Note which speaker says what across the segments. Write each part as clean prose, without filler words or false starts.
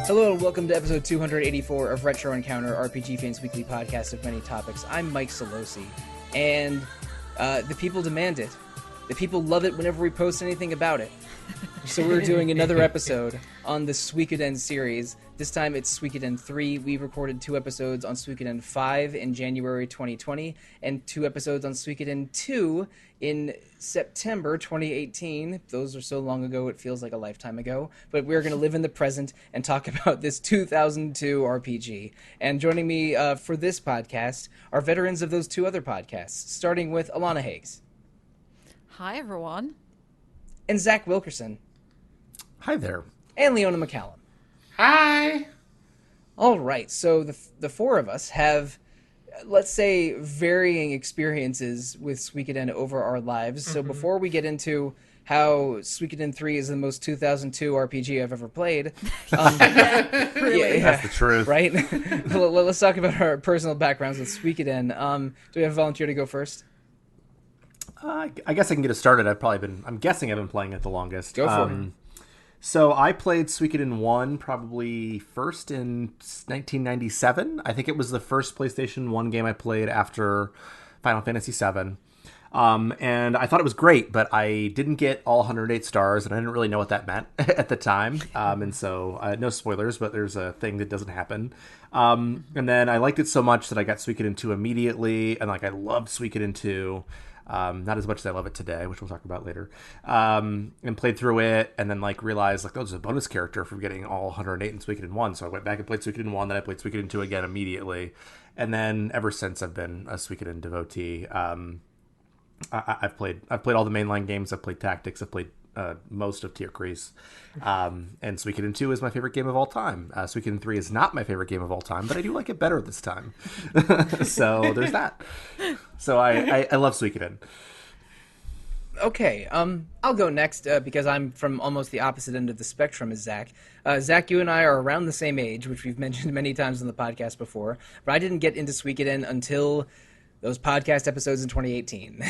Speaker 1: Hello and welcome to episode 284 of Retro Encounter, RPG Fans Weekly podcast of many topics. I'm Mike Sollosi, and the people demand it. The people love it whenever we post anything about it. So we're doing another episode on the Suikoden series. This time it's Suikoden 3. We recorded 2 episodes on Suikoden 5 in January 2020, and 2 episodes on Suikoden 2 in September 2018. Those are so long ago, it feels like a lifetime ago. But we're going to live in the present and talk about this 2002 RPG. And joining me for this podcast are veterans of those 2 other podcasts, starting with Alana Hagues.
Speaker 2: Hi, everyone.
Speaker 1: And Zach Wilkerson.
Speaker 3: Hi there.
Speaker 1: And Leona McCallum.
Speaker 4: Hi!
Speaker 1: All right, so the 4 of us have, let's say, varying experiences with Suikoden over our lives. So before we get into how Suikoden 3 is the most 2002 RPG I've ever played...
Speaker 2: Really?
Speaker 3: That's the truth.
Speaker 1: Right? Let's talk about our personal backgrounds with Suikoden. Do we have a volunteer to go first?
Speaker 3: I guess I can get us started. I'm guessing I've been playing it the longest.
Speaker 1: Go for it.
Speaker 3: So I played Suikoden 1 probably first in 1997. I think it was the first PlayStation 1 game I played after Final Fantasy 7. And I thought it was great, but I didn't get all 108 stars, and I didn't really know what that meant at the time. And so, no spoilers, but there's a thing that doesn't happen. And then I liked it so much that I got Suikoden 2 immediately, and I loved Suikoden 2. Not as much as I love it today, which we'll talk about later. And played through it, and then realized oh, there's a bonus character for getting all 108 in Suikoden 1. So I went back and played Suikoden 1, then I played Suikoden 2 again immediately. And then ever since I've been a Suikoden devotee. I've played all the mainline games. I've played Tactics. I've played most of Tier Crease. And Suikoden 2 is my favorite game of all time. Suikoden 3 is not my favorite game of all time, but I do like it better this time. So there's that. So I love Suikoden.
Speaker 1: Okay, I'll go next because I'm from almost the opposite end of the spectrum as Zach. Zach, you and I are around the same age, which we've mentioned many times on the podcast before, but I didn't get into Suikoden until those podcast episodes in 2018.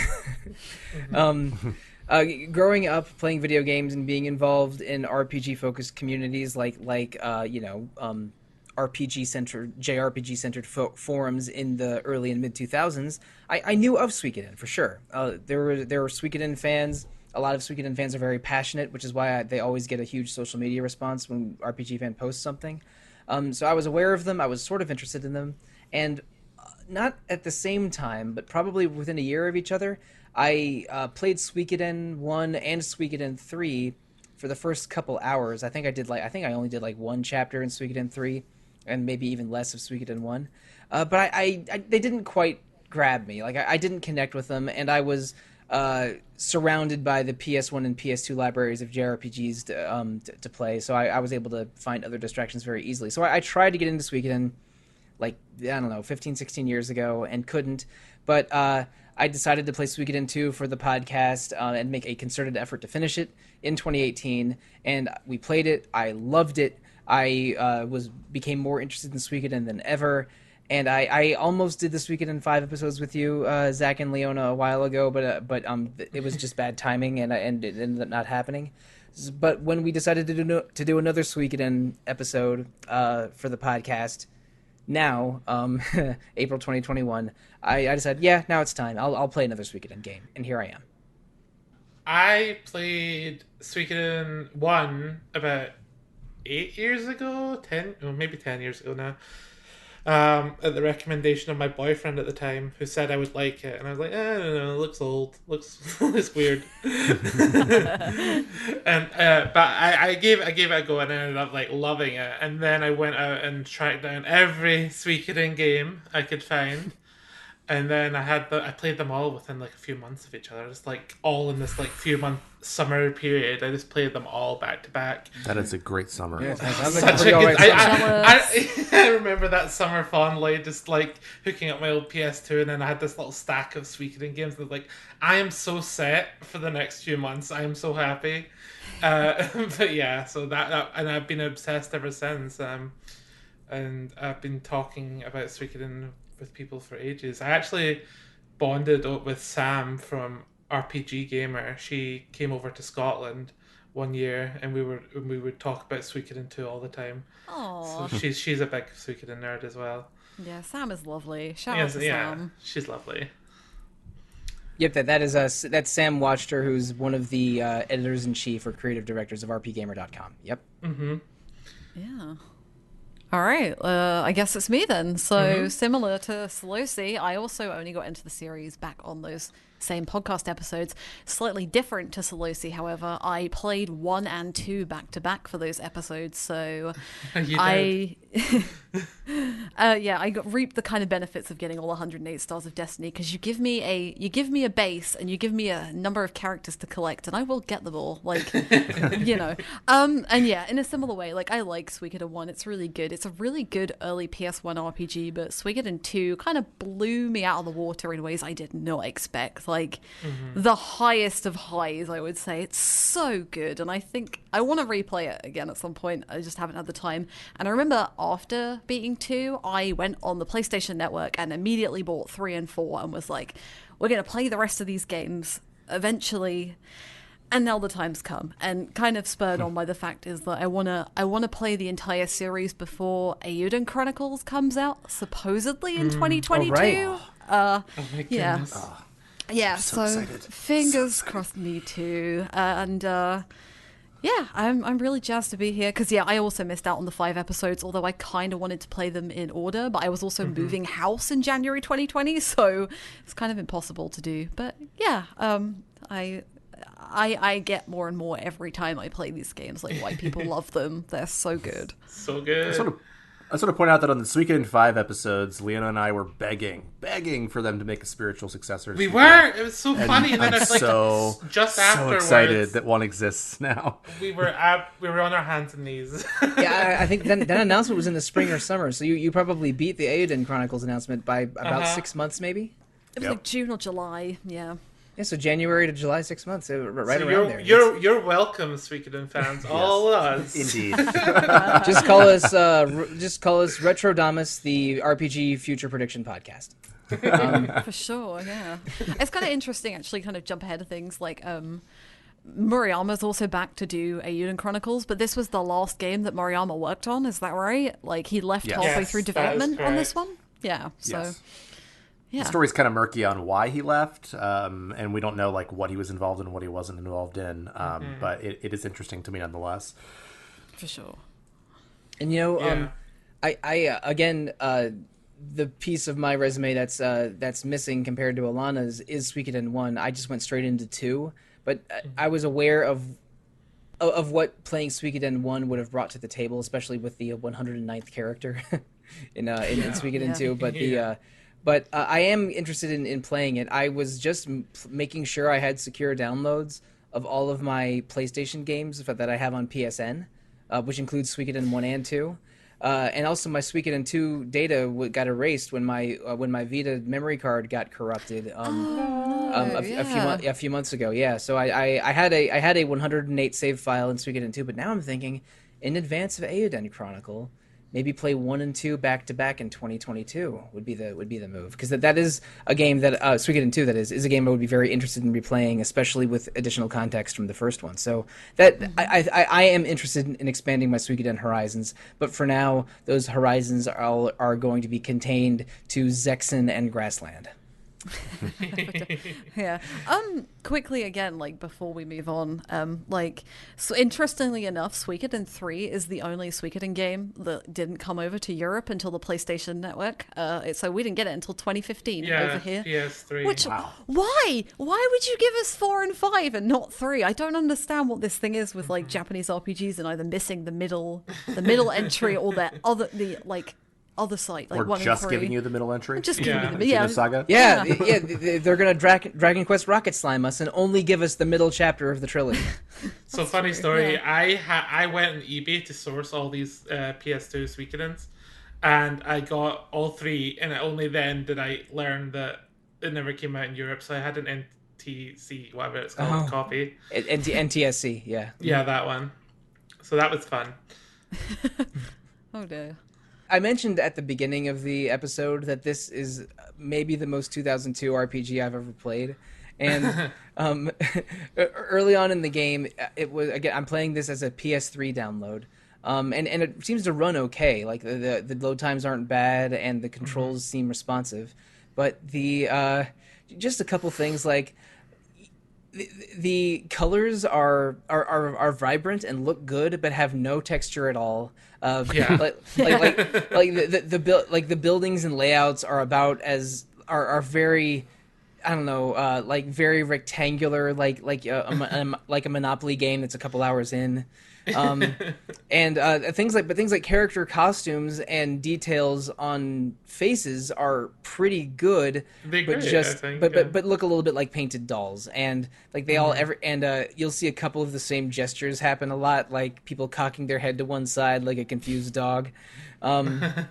Speaker 1: Growing up, playing video games and being involved in RPG-focused communities like RPG-centered, JRPG-centered forums in the early and mid-2000s, I knew of Suikoden, for sure. There were Suikoden fans. A lot of Suikoden fans are very passionate, which is why they always get a huge social media response when RPG fan posts something. So I was aware of them. I was sort of interested in them. And not at the same time, but probably within a year of each other, I played Suikoden 1 and Suikoden 3 for the first couple hours. I think I only did 1 chapter in Suikoden 3 and maybe even less of Suikoden 1. But they didn't quite grab me. I didn't connect with them, and I was surrounded by the PS1 and PS2 libraries of JRPGs to play, so I was able to find other distractions very easily. So I tried to get into Suikoden 15, 16 years ago and couldn't. But I decided to play Suikoden 2 for the podcast and make a concerted effort to finish it in 2018. And we played it. I loved it. I became more interested in Suikoden than ever. And I almost did the Suikoden 5 episodes with you, Zach and Leona, a while ago, but it was just bad timing, and it ended up not happening. But when we decided to do another Suikoden episode for the podcast, now, April 2021, I decided, now it's time. I'll play another Suikoden game, and here I am.
Speaker 4: I played Suikoden 1 about 8 years ago, 10 years ago now, at the recommendation of my boyfriend at the time, who said I would like it, and I was like, I don't know, it looks old, looks weird. And but I gave it a go and I ended up loving it, and then I went out and tracked down every Suikoden game I could find. And then I played them all within a few months of each other. Just all in this few month summer period. I just played them all back to back.
Speaker 3: That is a great summer.
Speaker 1: Yeah,
Speaker 4: I remember that summer fondly, just hooking up my old PS2, and then I had this little stack of Suikoden games. And I am so set for the next few months. I am so happy. But yeah, so that and I've been obsessed ever since. And I've been talking about Suikoden with people for ages. I actually bonded up with Sam from RPG Gamer. She came over to Scotland one year, and we would talk about Suikoden 2 all the time.
Speaker 2: Oh,
Speaker 4: So she's a big Suikoden nerd as well.
Speaker 2: yeah. Sam is lovely. Shout out
Speaker 4: Yes,
Speaker 2: to
Speaker 4: yeah,
Speaker 2: Sam.
Speaker 4: she's lovely.
Speaker 1: Yep, that's Sam Watchter, who's one of the editors-in-chief or creative directors of rpgamer.com. Yep.
Speaker 4: Mm-hmm.
Speaker 2: Yeah. All right, I guess it's me then. So similar to Sollosi, I also only got into the series back on those same podcast episodes. Slightly different to Sollosi, however, I played 1 and 2 back to back for those episodes. So I reaped the kind of benefits of getting all 108 stars of Destiny, because you give me a base and you give me a number of characters to collect, and I will get them all. Like, and yeah, in a similar way, like I like Suikoden 1. It's really good. It's a really good early PS1 RPG, but Suikoden 2 kind of blew me out of the water in ways I did not expect. Like the highest of highs, I would say. It's so good, and I think I want to replay it again at some point. I just haven't had the time. And I remember after beating 2, I went on the PlayStation Network and immediately bought 3 and 4 and was like, we're going to play the rest of these games eventually. And now the time's come, and kind of spurred on by the fact is that I wanna play the entire series before Eiyuden Chronicles comes out, supposedly in 2022.
Speaker 1: Oh, right.
Speaker 4: Oh my
Speaker 2: Yeah.
Speaker 4: goodness.
Speaker 2: Yeah,
Speaker 3: so excited.
Speaker 2: fingers crossed, me too. And yeah, I'm really jazzed to be here, because yeah, I also missed out on the 5 episodes, although I kind of wanted to play them in order, but I was also moving house in January 2020, so it's kind of impossible to do. But yeah, I get more and more every time I play these games, like why people love them. They're so good.
Speaker 4: So good.
Speaker 3: I sort of point out that on the Suikoden 5 episodes, Leona and I were begging for them to make a spiritual successor.
Speaker 4: We were. It was so funny. And then
Speaker 3: I'm
Speaker 4: it's like just
Speaker 3: so
Speaker 4: afterwards,
Speaker 3: excited that one exists now.
Speaker 4: we were on our hands and knees.
Speaker 1: Yeah, I think that announcement was in the spring or summer, so you probably beat the Eiyuden Chronicles announcement by about 6 months, maybe?
Speaker 2: It was like June or July, yeah.
Speaker 1: Yeah, so January to July, 6 months, right
Speaker 4: So
Speaker 1: around there.
Speaker 4: You're welcome, Suikoden fans, all of us.
Speaker 3: Indeed.
Speaker 1: Just call us Retrodamus, the RPG Future Prediction Podcast.
Speaker 2: For sure, yeah. It's kind of interesting, actually, kind of jump ahead of things. Like, Murayama's also back to do Eiyuden Chronicles, but this was the last game that Murayama worked on, is that right? Like, he left halfway
Speaker 4: Yes,
Speaker 2: through
Speaker 4: that is
Speaker 2: development on this
Speaker 4: correct.
Speaker 2: one? Yeah, so...
Speaker 3: Yes.
Speaker 2: Yeah.
Speaker 3: The story's kind of murky on why he left, and we don't know like what he was involved in and what he wasn't involved in. But it is interesting to me nonetheless.
Speaker 2: For sure.
Speaker 1: And I again, the piece of my resume that's missing compared to Alana's is Suikoden 1. I just went straight into 2, but I was aware of what playing Suikoden 1 would have brought to the table, especially with the 109th character in Suikoden 2. But But I am interested in playing it. I was just making sure I had secure downloads of all of my PlayStation games that I have on PSN, which includes Suikoden 1 and 2. And also my Suikoden 2 data got erased when my Vita memory card got corrupted a few months ago. Yeah, so I had a 108 save file in Suikoden 2, but now I'm thinking, in advance of Eiyuden Chronicle, maybe play 1 and 2 back to back in 2022 would be the move, because that is a game that Suikoden 2 is a game I would be very interested in replaying, especially with additional context from the first one. So that I am interested in expanding my Suikoden horizons, but for now those horizons are going to be contained to Zexen and Grassland.
Speaker 2: Yeah. Quickly again, like before we move on, so interestingly enough, Suikoden 3 is the only Suikoden game that didn't come over to Europe until the PlayStation Network. So we didn't get it until 2015 over here.
Speaker 4: PS3.
Speaker 2: Which
Speaker 3: Wow.
Speaker 2: why would you give us 4 and 5 and not 3? I don't understand what this thing is with like Japanese RPGs and either missing the middle entry or other site, like
Speaker 3: Or
Speaker 2: 1
Speaker 3: just
Speaker 2: and 3.
Speaker 3: giving you the middle entry.
Speaker 2: Just giving you the
Speaker 3: Xeno Saga.
Speaker 1: Yeah, they're gonna Dragon Quest Rocket Slime us and only give us the middle chapter of the trilogy.
Speaker 4: So funny story.
Speaker 2: yeah.
Speaker 4: I went on eBay to source all these PS2 Suikodens, and I got all 3, and only then did I learn that it never came out in Europe. So I had an NTC, whatever it's called, copy.
Speaker 1: NTSC, yeah.
Speaker 4: Yeah, that one. So that was fun.
Speaker 2: Oh dear.
Speaker 1: I mentioned at the beginning of the episode that this is maybe the most 2002 RPG I've ever played, And early on in the game, it was again. I'm playing this as a PS3 download, and it seems to run okay. Like the load times aren't bad, and the controls seem responsive. But the just a couple things like the colors are vibrant and look good, but have no texture at all. The buildings and layouts are about as are very, I don't know, like very rectangular, like a Monopoly game that's a couple hours in. And things like character costumes and details on faces are pretty good,
Speaker 4: They're
Speaker 1: but
Speaker 4: great,
Speaker 1: just
Speaker 4: I think,
Speaker 1: but look a little bit like painted dolls, and like they all you'll see a couple of the same gestures happen a lot, like people cocking their head to one side like a confused dog. But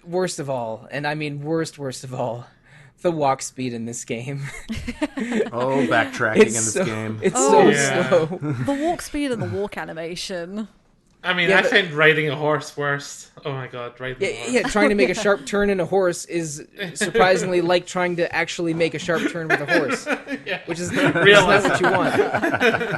Speaker 1: worst of all, and I mean worst of all, the walk speed in this game.
Speaker 3: Oh, backtracking in this game.
Speaker 1: It's
Speaker 4: yeah.
Speaker 1: slow.
Speaker 2: The walk speed and the walk animation.
Speaker 4: I mean,
Speaker 1: Yeah,
Speaker 4: I
Speaker 1: but-
Speaker 4: find riding a horse worst. Oh my god, riding a horse.
Speaker 1: Yeah, trying to make a sharp turn in a horse is surprisingly like trying to actually make a sharp turn with a horse, which is not what you want.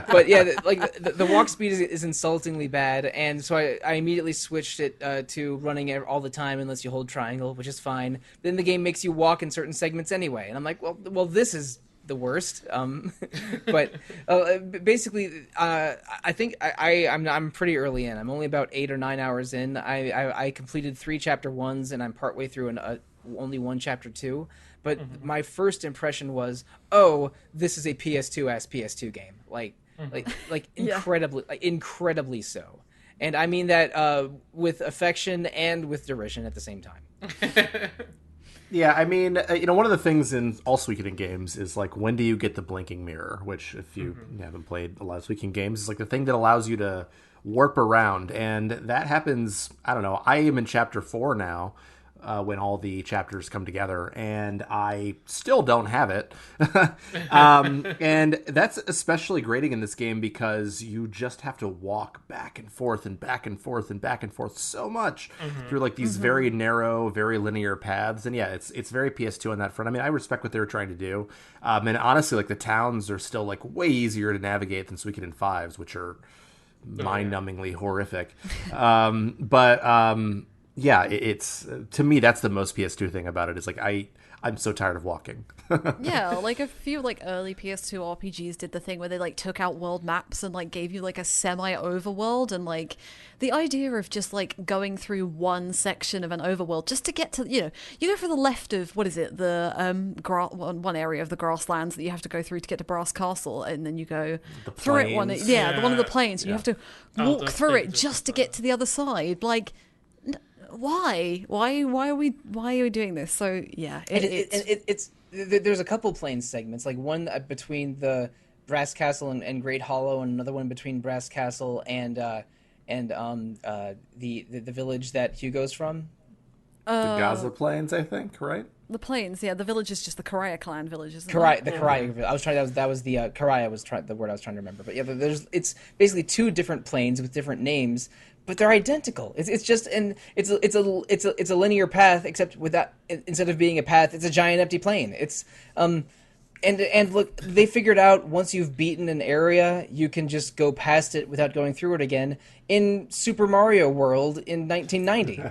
Speaker 1: But yeah, the walk speed is insultingly bad, and so I immediately switched it to running it all the time unless you hold triangle, which is fine. Then the game makes you walk in certain segments anyway, and I'm like, well, this is the worst. But basically, I think I'm pretty early in. I'm only about 8 or 9 hours in. I completed 3 chapter 1s, and I'm partway through only 1 chapter 2. But my first impression was, oh, this is a PS2 PS2 game. Like incredibly so. And I mean that with affection and with derision at the same time.
Speaker 3: Yeah, I mean, one of the things in all Suikoden games is, like, when do you get the blinking mirror? Which, if you haven't played a lot of Suikoden games, is, like, the thing that allows you to warp around. And that happens, I don't know, I am in Chapter 4 now, when all the chapters come together, and I still don't have it. And that's especially grating in this game because you just have to walk back and forth and back and forth and back and forth so much through like these very narrow, very linear paths. And yeah, it's very PS2 on that front. I mean, I respect what they were trying to do. And honestly, like the towns are still like way easier to navigate than Suikoden 5s, which are mind-numbingly horrific. Yeah, it's to me that's the most PS2 thing about it. Is like I'm so tired of walking.
Speaker 2: Yeah, like a few like early PS2 RPGs did the thing where they like took out world maps and like gave you like a semi overworld, and like the idea of just like going through one section of an overworld just to get to, you go for the left of what is it, the one area of the grasslands that you have to go through to get to Brass Castle, and then you go through it one of the plains, and you have to walk through it just to get to the other side. Like, why are we doing this? So yeah,
Speaker 1: there's a couple plain segments, like one between the Brass Castle and Great Hollow, and another one between Brass Castle and the village that Hugo's from.
Speaker 3: The Gaza Plains, I think, right?
Speaker 2: The plains, yeah. The village is just the Karaya clan village, isn't
Speaker 1: Karaya,
Speaker 2: it?
Speaker 1: the Karaya. I was trying. That was the Karaya. The word I was trying to remember. But yeah, it's basically 2 different plains with different names, but they're identical. It's just it's a linear path, except instead of being a path, it's a giant empty plain. It's and look, they figured out once you've beaten an area, you can just go past it without going through it again in Super Mario World in 1990.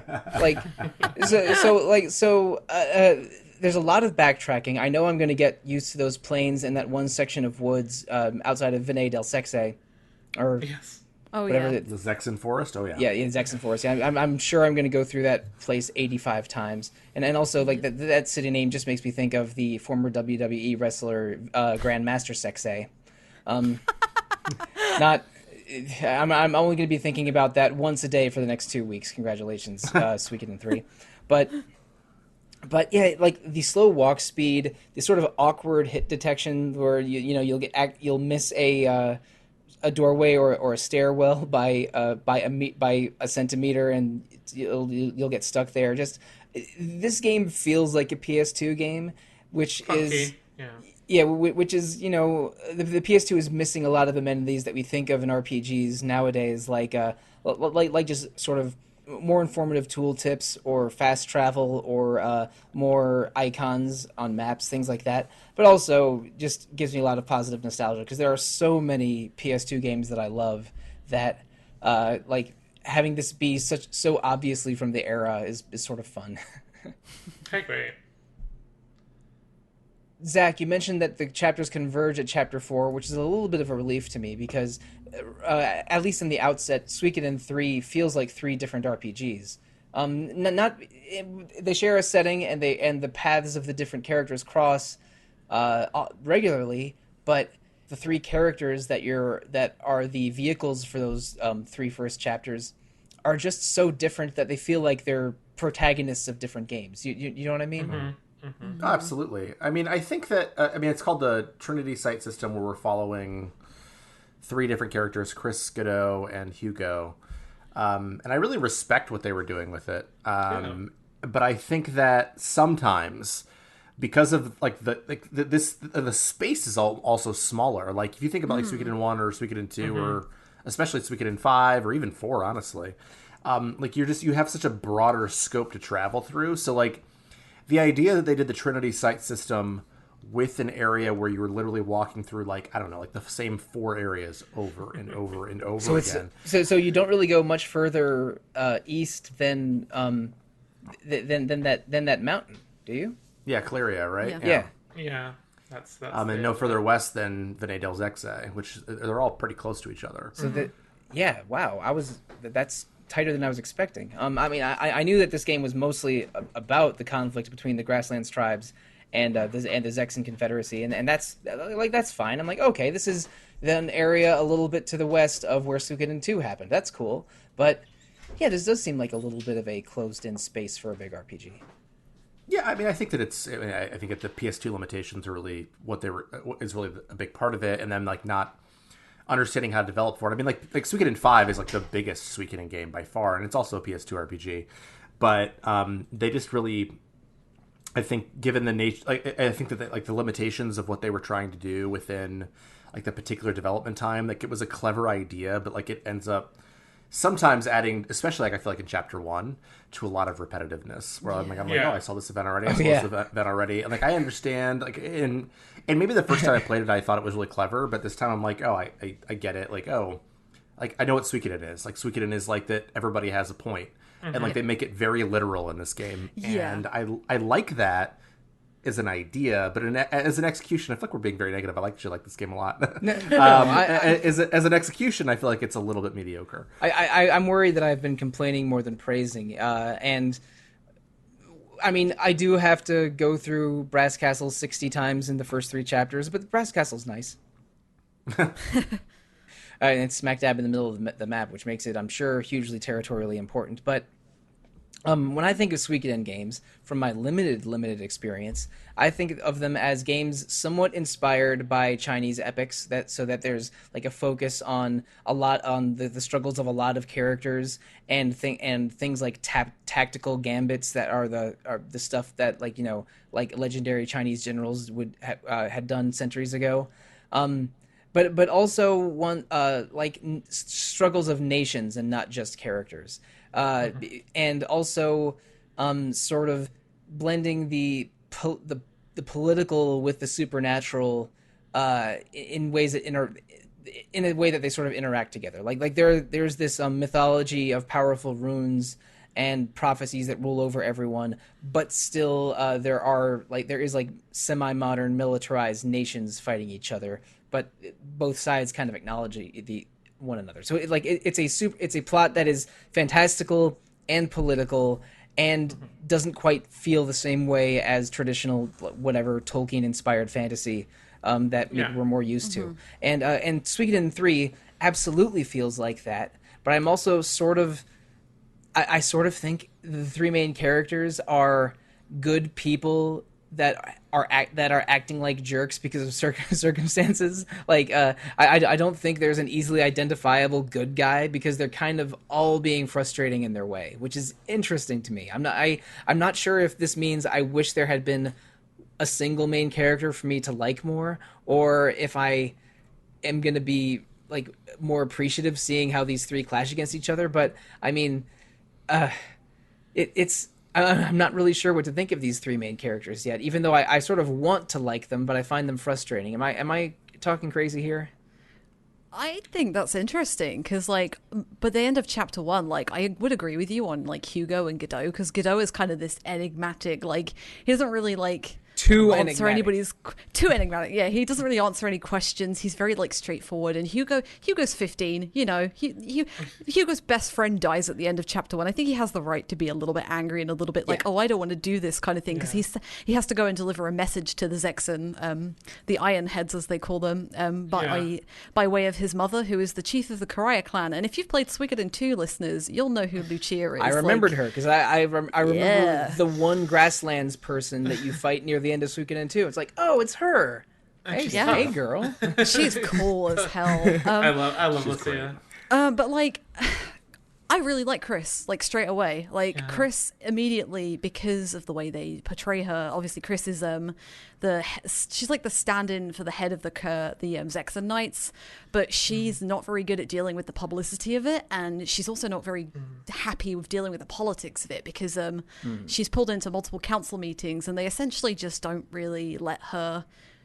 Speaker 1: There's a lot of backtracking. I know I'm going to get used to those plains and that one section of woods outside of Vinay del Sexe, or whatever.
Speaker 2: Yeah.
Speaker 3: The Zexen Forest. Oh yeah.
Speaker 1: Yeah, in Zexen Forest. Yeah, I'm sure I'm going to go through that place 85 times, and also like that city name just makes me think of the former WWE wrestler Grandmaster Sexe. I'm only going to be thinking about that once a day for the next 2 weeks. Congratulations, Suikoden 3. But yeah, like the slow walk speed, the sort of awkward hit detection where you'll miss a doorway or a stairwell by a centimeter, and you'll get stuck there. Just this game feels like a PS2 game, which is which is the PS2 is missing a lot of the amenities that we think of in RPGs nowadays, like just sort of more informative tooltips or fast travel or more icons on maps, things like that. But also just gives me a lot of positive nostalgia because there are so many PS2 games that I love that like having this be so obviously from the era is sort of fun.
Speaker 4: I agree.
Speaker 1: Zach, you mentioned that the chapters converge at Chapter 4, which is a little bit of a relief to me because, at least in the outset, Suikoden 3 feels like 3 different RPGs. They share a setting and the paths of the different characters cross regularly, but the 3 characters that are the vehicles for those 3 first chapters are just so different that they feel like they're protagonists of different games. You know what I mean?
Speaker 4: Mm-hmm. Mm-hmm.
Speaker 3: Oh, absolutely. I mean, I think that it's called the Trinity Site System, where we're following 3 different characters, Chris, Godot, and Hugo, and I really respect what they were doing with it. But I think that sometimes, because of the space is also smaller. Like if you think about like Suikoden 1 or Suikoden 2 or especially Suikoden 5 or even 4, honestly, like you have such a broader scope to travel through. So like, the idea that they did the Trinity Site System with an area where you were literally walking through, like, I don't know, like the same 4 areas over and over and over again.
Speaker 1: So you don't really go much further east than that mountain, do you?
Speaker 3: Yeah, Cleria, right?
Speaker 1: Yeah.
Speaker 4: Yeah. That's
Speaker 3: and no further west than Vene del Zexe, which they're all pretty close to each other.
Speaker 1: So that's tighter than I was expecting. I mean, I knew that this game was mostly about the conflict between the Grasslands tribes and the Zexan Confederacy, and that's fine. I'm like, okay, this is an area a little bit to the west of where Suikoden 2 happened. That's cool, but yeah, this does seem like a little bit of a closed-in space for a big RPG.
Speaker 3: Yeah, I mean, I think that I think that the PS2 limitations are really is really a big part of it, and then like not understanding how to develop for it. I mean, like Suikoden 5 is like the biggest Suikoden game by far, and it's also a PS2 RPG. But they just really, I think, given the nature, I think that the limitations of what they were trying to do within like the particular development time, like it was a clever idea, but like it ends up sometimes adding, especially like I feel like in Chapter 1, to a lot of repetitiveness. Where I'm like, oh, I saw this event already. I saw this event already, and like I understand, like and maybe the first time I played it, I thought it was really clever, but this time I'm like, oh, I get it. Like, oh, like I know what Suikoden is. Like Suikoden is like that everybody has a point, and like they make it very literal in this game, and I like that as an idea, but as an execution, I feel like we're being very negative. I actually like this game a lot. As an execution, I feel like it's a little bit mediocre.
Speaker 1: I'm worried that I've been complaining more than praising, and I mean, I do have to go through Brass Castle 60 times in the first 3 chapters, but Brass Castle's nice. And it's smack dab in the middle of the map, which makes it, I'm sure, hugely territorially important. But when I think of Suikoden games, from my limited experience, I think of them as games somewhat inspired by Chinese epics, so that there's like a focus on the struggles of a lot of characters and things like tactical gambits that are the stuff that like legendary Chinese generals would had done centuries ago. But also struggles of nations and not just characters. And also sort of blending the political with the supernatural in ways that in a way that they sort of interact together. Like there's this mythology of powerful runes and prophecies that rule over everyone, but still there is semi-modern militarized nations fighting each other, but both sides kind of acknowledge one another. So it's a plot that is fantastical and political and doesn't quite feel the same way as traditional whatever Tolkien inspired fantasy that we're more used to. And Suikoden 3 absolutely feels like that, but I'm also I sort of think the 3 main characters are good people that are acting like jerks because of circumstances. Like I don't think there's an easily identifiable good guy because they're kind of all being frustrating in their way, which is interesting to me. I'm not sure if this means I wish there had been a single main character for me to like more, or if I am going to be like more appreciative seeing how these 3 clash against each other. But I mean, it's I'm not really sure what to think of these three main characters yet, even though I sort of want to like them, but I find them frustrating. Am I talking crazy here?
Speaker 2: I think that's interesting because, like, by the end of chapter 1, like, I would agree with you on, like, Hugo and Godot, because Godot is kind of this enigmatic, like, he doesn't really, like,
Speaker 1: Too
Speaker 2: answer
Speaker 1: enigmatic.
Speaker 2: anybody's too enigmatic. Yeah, he doesn't really answer any questions. He's very like straightforward. And Hugo's 15. You know, Hugo's best friend dies at the end of chapter 1. I think he has the right to be a little bit angry and a little bit like, oh, I don't want to do this kind of thing, because he has to go and deliver a message to the Zexen, the Iron Heads as they call them, by way of his mother, who is the chief of the Karaya clan. And if you've played Suikoden 2, listeners, you'll know who Lucia is.
Speaker 1: I remembered her because I remember
Speaker 2: Yeah.
Speaker 1: the one grasslands person that you fight near the end of Suikoden 2. It's like, oh, it's her. Hey,
Speaker 2: Yeah.
Speaker 1: hey, girl.
Speaker 2: She's cool as hell.
Speaker 4: I love Lucia.
Speaker 2: But like, I really like Chris, like straight away. Like Chris immediately, because of the way they portray her. Obviously, Chris is she's like the stand-in for the head of the Zexen Knights, but she's not very good at dealing with the publicity of it, and she's also not very happy with dealing with the politics of it, because she's pulled into multiple council meetings, and they essentially just don't really let her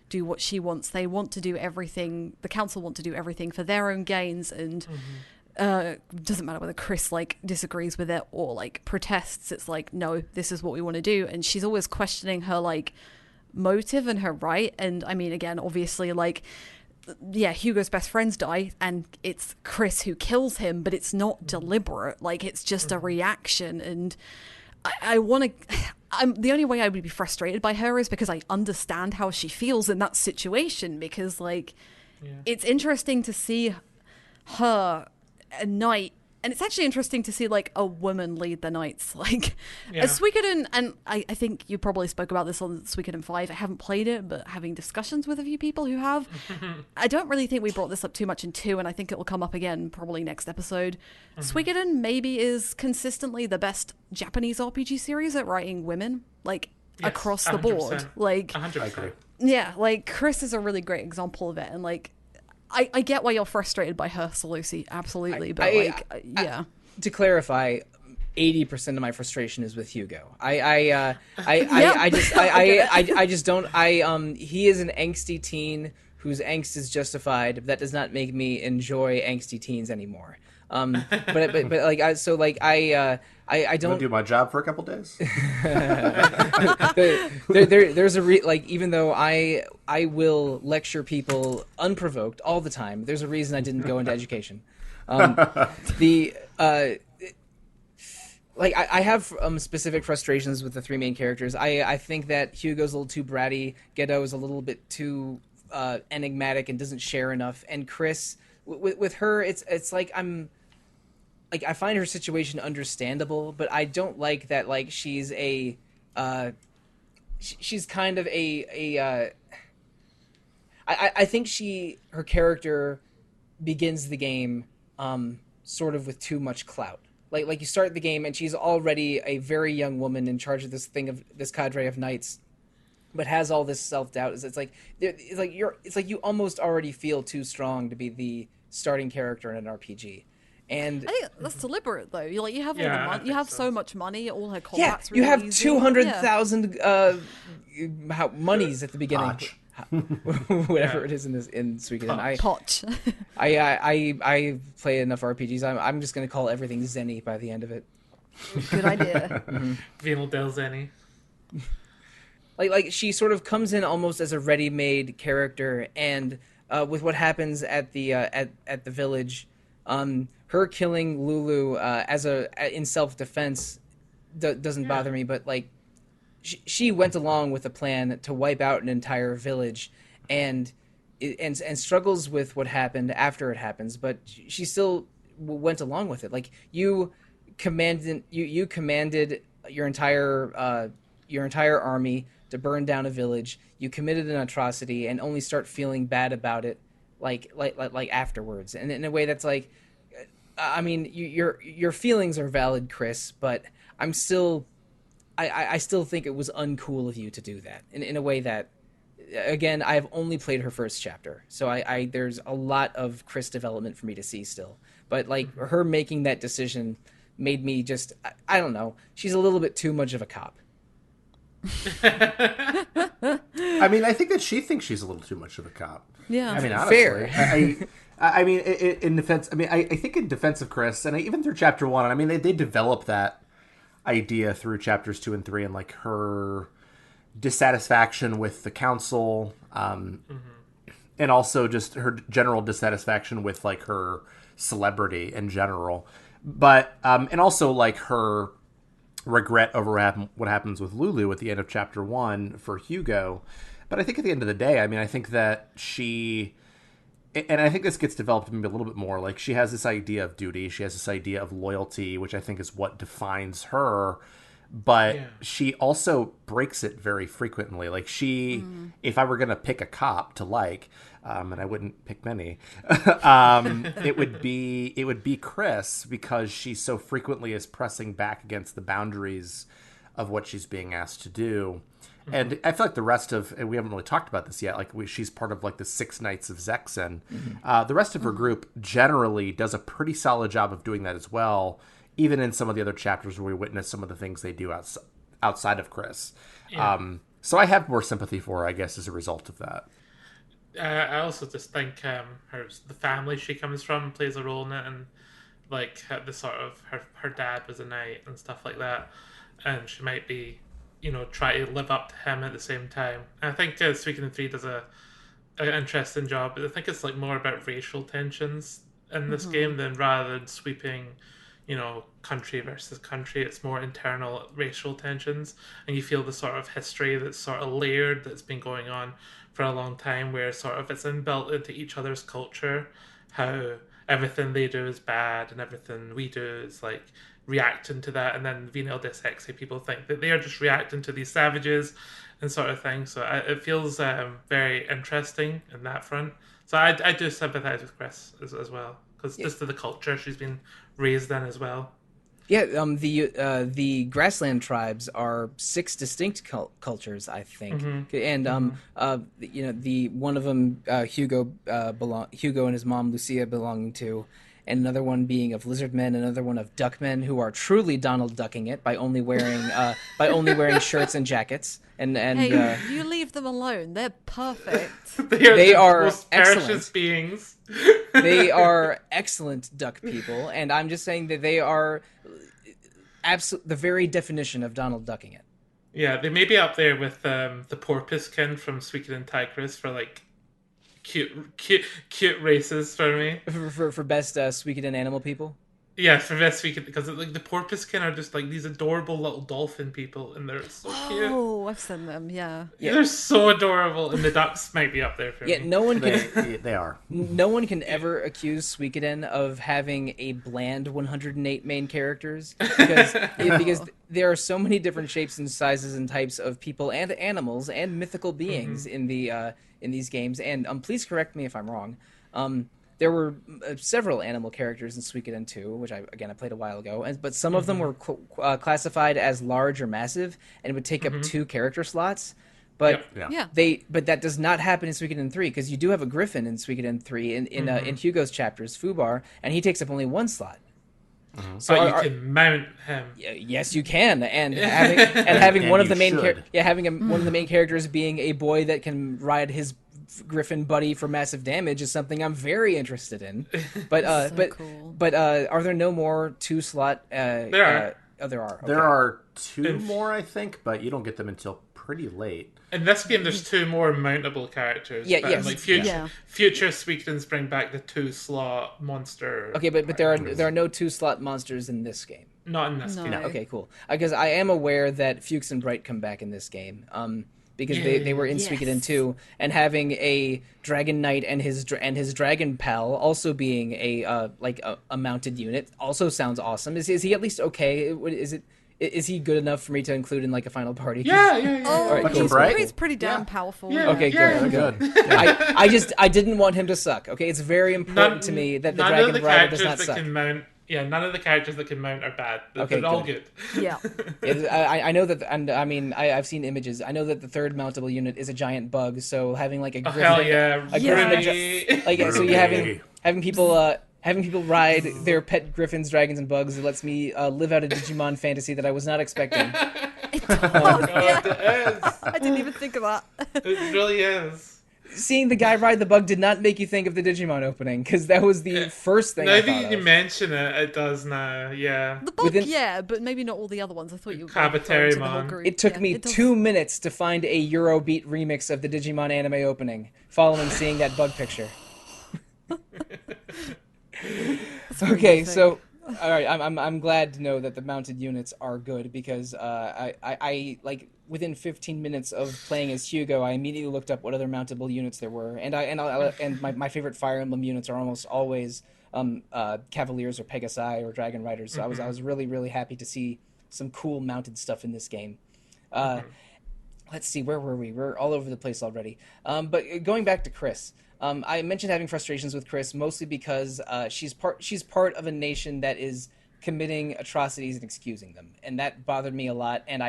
Speaker 2: do what she wants. They want to do everything. The council want to do everything for their own gains, and doesn't matter whether Chris like disagrees with it or like protests. It's like, no, this is what we want to do, and she's always questioning her like motive and her right. And I mean, again, obviously, like, yeah, Hugo's best friends die, and it's Chris who kills him, but it's not deliberate. Like, it's just a reaction, and I want to. The only way I would be frustrated by her is because I understand how she feels in that situation. Because like, it's interesting to see her a knight, and it's actually interesting to see like a woman lead the knights. Like, as Suikoden, and I think you probably spoke about this on Suikoden 5. I haven't played it, but having discussions with a few people who have, I don't really think we brought this up too much in 2, and I think it will come up again probably next episode. Suikoden maybe is consistently the best Japanese RPG series at writing women, like, across the board.
Speaker 4: 100%.
Speaker 2: Like,
Speaker 4: 100%.
Speaker 2: yeah, like Chris is a really great example of it, and like, I get why you're frustrated by her, Sollosi, absolutely, but
Speaker 1: To clarify, 80% of my frustration is with Hugo. I just don't. He is an angsty teen whose angst is justified. But that does not make me enjoy angsty teens anymore. But like I don't
Speaker 3: do my job for a couple days.
Speaker 1: There's even though I will lecture people unprovoked all the time. There's a reason I didn't go into education. I have specific frustrations with the three main characters. I think that Hugo's a little too bratty. Gedo is a little bit too enigmatic and doesn't share enough. And Chris, with her, it's like I find her situation understandable, but I don't like that. Like, she's she's kind of I think her character begins the game sort of with too much clout. Like you start the game and she's already a very young woman in charge of this cadre of knights, but has all this self-doubt. It's like you almost already feel too strong to be the starting character in an RPG. And
Speaker 2: I think that's deliberate, though. You have all the money. You have so much money. All her combat's
Speaker 1: you
Speaker 2: really
Speaker 1: have
Speaker 2: easy.
Speaker 1: 200,000 monies at the beginning. Whatever it is in Suikoden.
Speaker 2: Potch.
Speaker 1: I play enough RPGs. I'm just going to call everything Zenny by the end of it.
Speaker 2: Good idea.
Speaker 4: Venal Del Zenny.
Speaker 1: Like she sort of comes in almost as a ready-made character, and with what happens at the village, her killing Lulu in self-defense doesn't bother me, but like she went along with a plan to wipe out an entire village, and struggles with what happened after it happens, but she still went along with it. Like you commanded your entire army to burn down a village. You committed an atrocity and only start feeling bad about it like afterwards, and in a way that's like, I mean, your feelings are valid, Chris, but I still think it was uncool of you to do that in a way that, again, I've only played her first chapter, so I there's a lot of Chris development for me to see still. But like her making that decision made me just I don't know. She's a little bit too much of a cop.
Speaker 3: I mean, I think that she thinks she's a little too much of a cop.
Speaker 2: Yeah.
Speaker 3: I mean, honestly,
Speaker 1: Fair.
Speaker 3: I mean, in defense, I mean, I think in defense of Chris, and even through chapter 1, I mean, they develop that idea through chapters 2 and 3, and like her dissatisfaction with the council, and also just her general dissatisfaction with like her celebrity in general, but and also like her regret over what happens with Lulu at the end of chapter 1 for Hugo. But I think at the end of the day, I mean, I think that and I think this gets developed maybe a little bit more, like she has this idea of duty, she has this idea of loyalty, which I think is what defines her, but she also breaks it very frequently. Like if I were going to pick a cop to like, and I wouldn't pick many, it would be Chris, because she so frequently is pressing back against the boundaries of what she's being asked to do. And I feel like the rest of, and we haven't really talked about this yet, like she's part of like the 6 Knights of Zexen. The rest of her group generally does a pretty solid job of doing that as well, even in some of the other chapters where we witness some of the things they do outside of Chris. Yeah. So I have more sympathy for her, I guess, as a result of that.
Speaker 4: I also just think the family she comes from plays a role in it, and like the sort of her dad was a knight and stuff like that, and she might be, try to live up to him at the same time. And I think Suikoden 3 does an interesting job, but I think it's like more about racial tensions in this game than rather than sweeping, country versus country. It's more internal racial tensions, and you feel the sort of history that's sort of layered, that's been going on for a long time, where sort of it's inbuilt into each other's culture, how everything they do is bad and everything we do is like reacting to that, and then Venel Dyslexia people think that they are just reacting to these savages and sort of thing. So it feels very interesting in that front. So I do sympathise with Chris as well, because just to the culture she's been raised in as well.
Speaker 1: Yeah, the grassland tribes are 6 distinct cultures, I think, and the one of them Hugo and his mom Lucia belonging to, and another one being of lizardmen, another one of duckmen, who are truly Donald Ducking it by only wearing shirts and jackets. And
Speaker 2: hey, you leave them alone. They're perfect.
Speaker 1: They are
Speaker 4: most
Speaker 1: excellent
Speaker 4: precious beings.
Speaker 1: They are excellent duck people, and I'm just saying that they are the very definition of Donald Ducking it.
Speaker 4: Yeah, they may be up there with the porpoisekin from Suikoden Tigris for like cute races for me.
Speaker 1: For best Suikoden animal people.
Speaker 4: Yeah, for best Suikoden, because like the porpoisekin are just like these adorable little dolphin people, and they're so cute.
Speaker 2: Oh, I've seen them. Yeah,
Speaker 4: they're so adorable, and the ducks might be up there for me.
Speaker 1: Yeah, no one can.
Speaker 3: They are.
Speaker 1: No one can ever accuse Suikoden of having a bland 108 main characters, because there are so many different shapes and sizes and types of people and animals and mythical beings in these games. And please correct me if I'm wrong. There were several animal characters in Suikoden 2, which I played a while ago, but some of them were classified as large or massive, and would take up 2 character slots. But but that does not happen in Suikoden 3, because you do have a griffin in Suikoden 3 in Hugo's chapters, Fubar, and he takes up only 1 slot.
Speaker 4: So you can mount him.
Speaker 1: Yes, you can, and having one of the main one of the main characters being a boy that can ride his griffin buddy for massive damage is something I'm very interested in. But
Speaker 2: cool.
Speaker 1: Are there no more 2 slot?
Speaker 4: There are.
Speaker 1: There are. Okay.
Speaker 3: There are 2 more, I think, but you don't get them until pretty late.
Speaker 4: In this game, there's 2 more mountable characters.
Speaker 1: Yeah,
Speaker 4: but
Speaker 1: yes.
Speaker 4: Like future Suikodens bring back the 2 slot monster.
Speaker 1: Okay, but there are no 2 slot monsters in this game.
Speaker 4: Not in this game.
Speaker 1: No. Okay, cool. Because I am aware that Fuchs and Bright come back in this game. Because they were in Suikoden 2, and having a Dragon Knight and his Dragon Pal also being a mounted unit also sounds awesome. Is he at least okay? Is he good enough for me to include in like a final party?
Speaker 4: Yeah.
Speaker 2: Oh,
Speaker 1: All right,
Speaker 2: cool. He's pretty damn powerful.
Speaker 4: Yeah.
Speaker 1: Okay, good. I didn't want him to suck. Okay, it's very important to me that the Dragon Rider does not suck.
Speaker 4: None of the characters that can mount are bad. They're all good.
Speaker 2: Yeah.
Speaker 1: I know that, and I mean, I've seen images. I know that the 3rd mountable unit is a giant bug. So having like a griffin,
Speaker 4: hell yeah,
Speaker 1: so you having people having people ride their pet griffins, dragons, and bugs. It lets me live out a Digimon fantasy that I was not expecting.
Speaker 2: It does,
Speaker 4: God,
Speaker 2: yeah.
Speaker 4: it is.
Speaker 2: I didn't even think of that.
Speaker 4: It really is.
Speaker 1: Seeing the guy ride the bug did not make you think of the Digimon opening, because that was the first thing
Speaker 4: Now
Speaker 1: I
Speaker 4: that
Speaker 1: thought
Speaker 4: you
Speaker 1: of.
Speaker 4: mention it, it does now. Yeah.
Speaker 2: The bug,
Speaker 1: Within-
Speaker 2: yeah, but maybe not all the other ones. I thought you were
Speaker 4: Cabatary
Speaker 2: referring to the whole
Speaker 4: Man.
Speaker 2: group.
Speaker 1: It took
Speaker 2: Yeah,
Speaker 1: me
Speaker 2: it does.
Speaker 1: 2 minutes to find a Eurobeat remix of the Digimon anime opening, following seeing that bug picture. Okay, so all right, I'm glad to know that the mounted units are good, because I like within 15 minutes of playing as Hugo, I immediately looked up what other mountable units there were, and my favorite Fire Emblem units are almost always Cavaliers or Pegasi or Dragon Riders. So I was really happy to see some cool mounted stuff in this game. Let's see, where were we? We're all over the place already. But going back to Chris. I mentioned having frustrations with Chris mostly because she's part of a nation that is committing atrocities and excusing them, and that bothered me a lot. And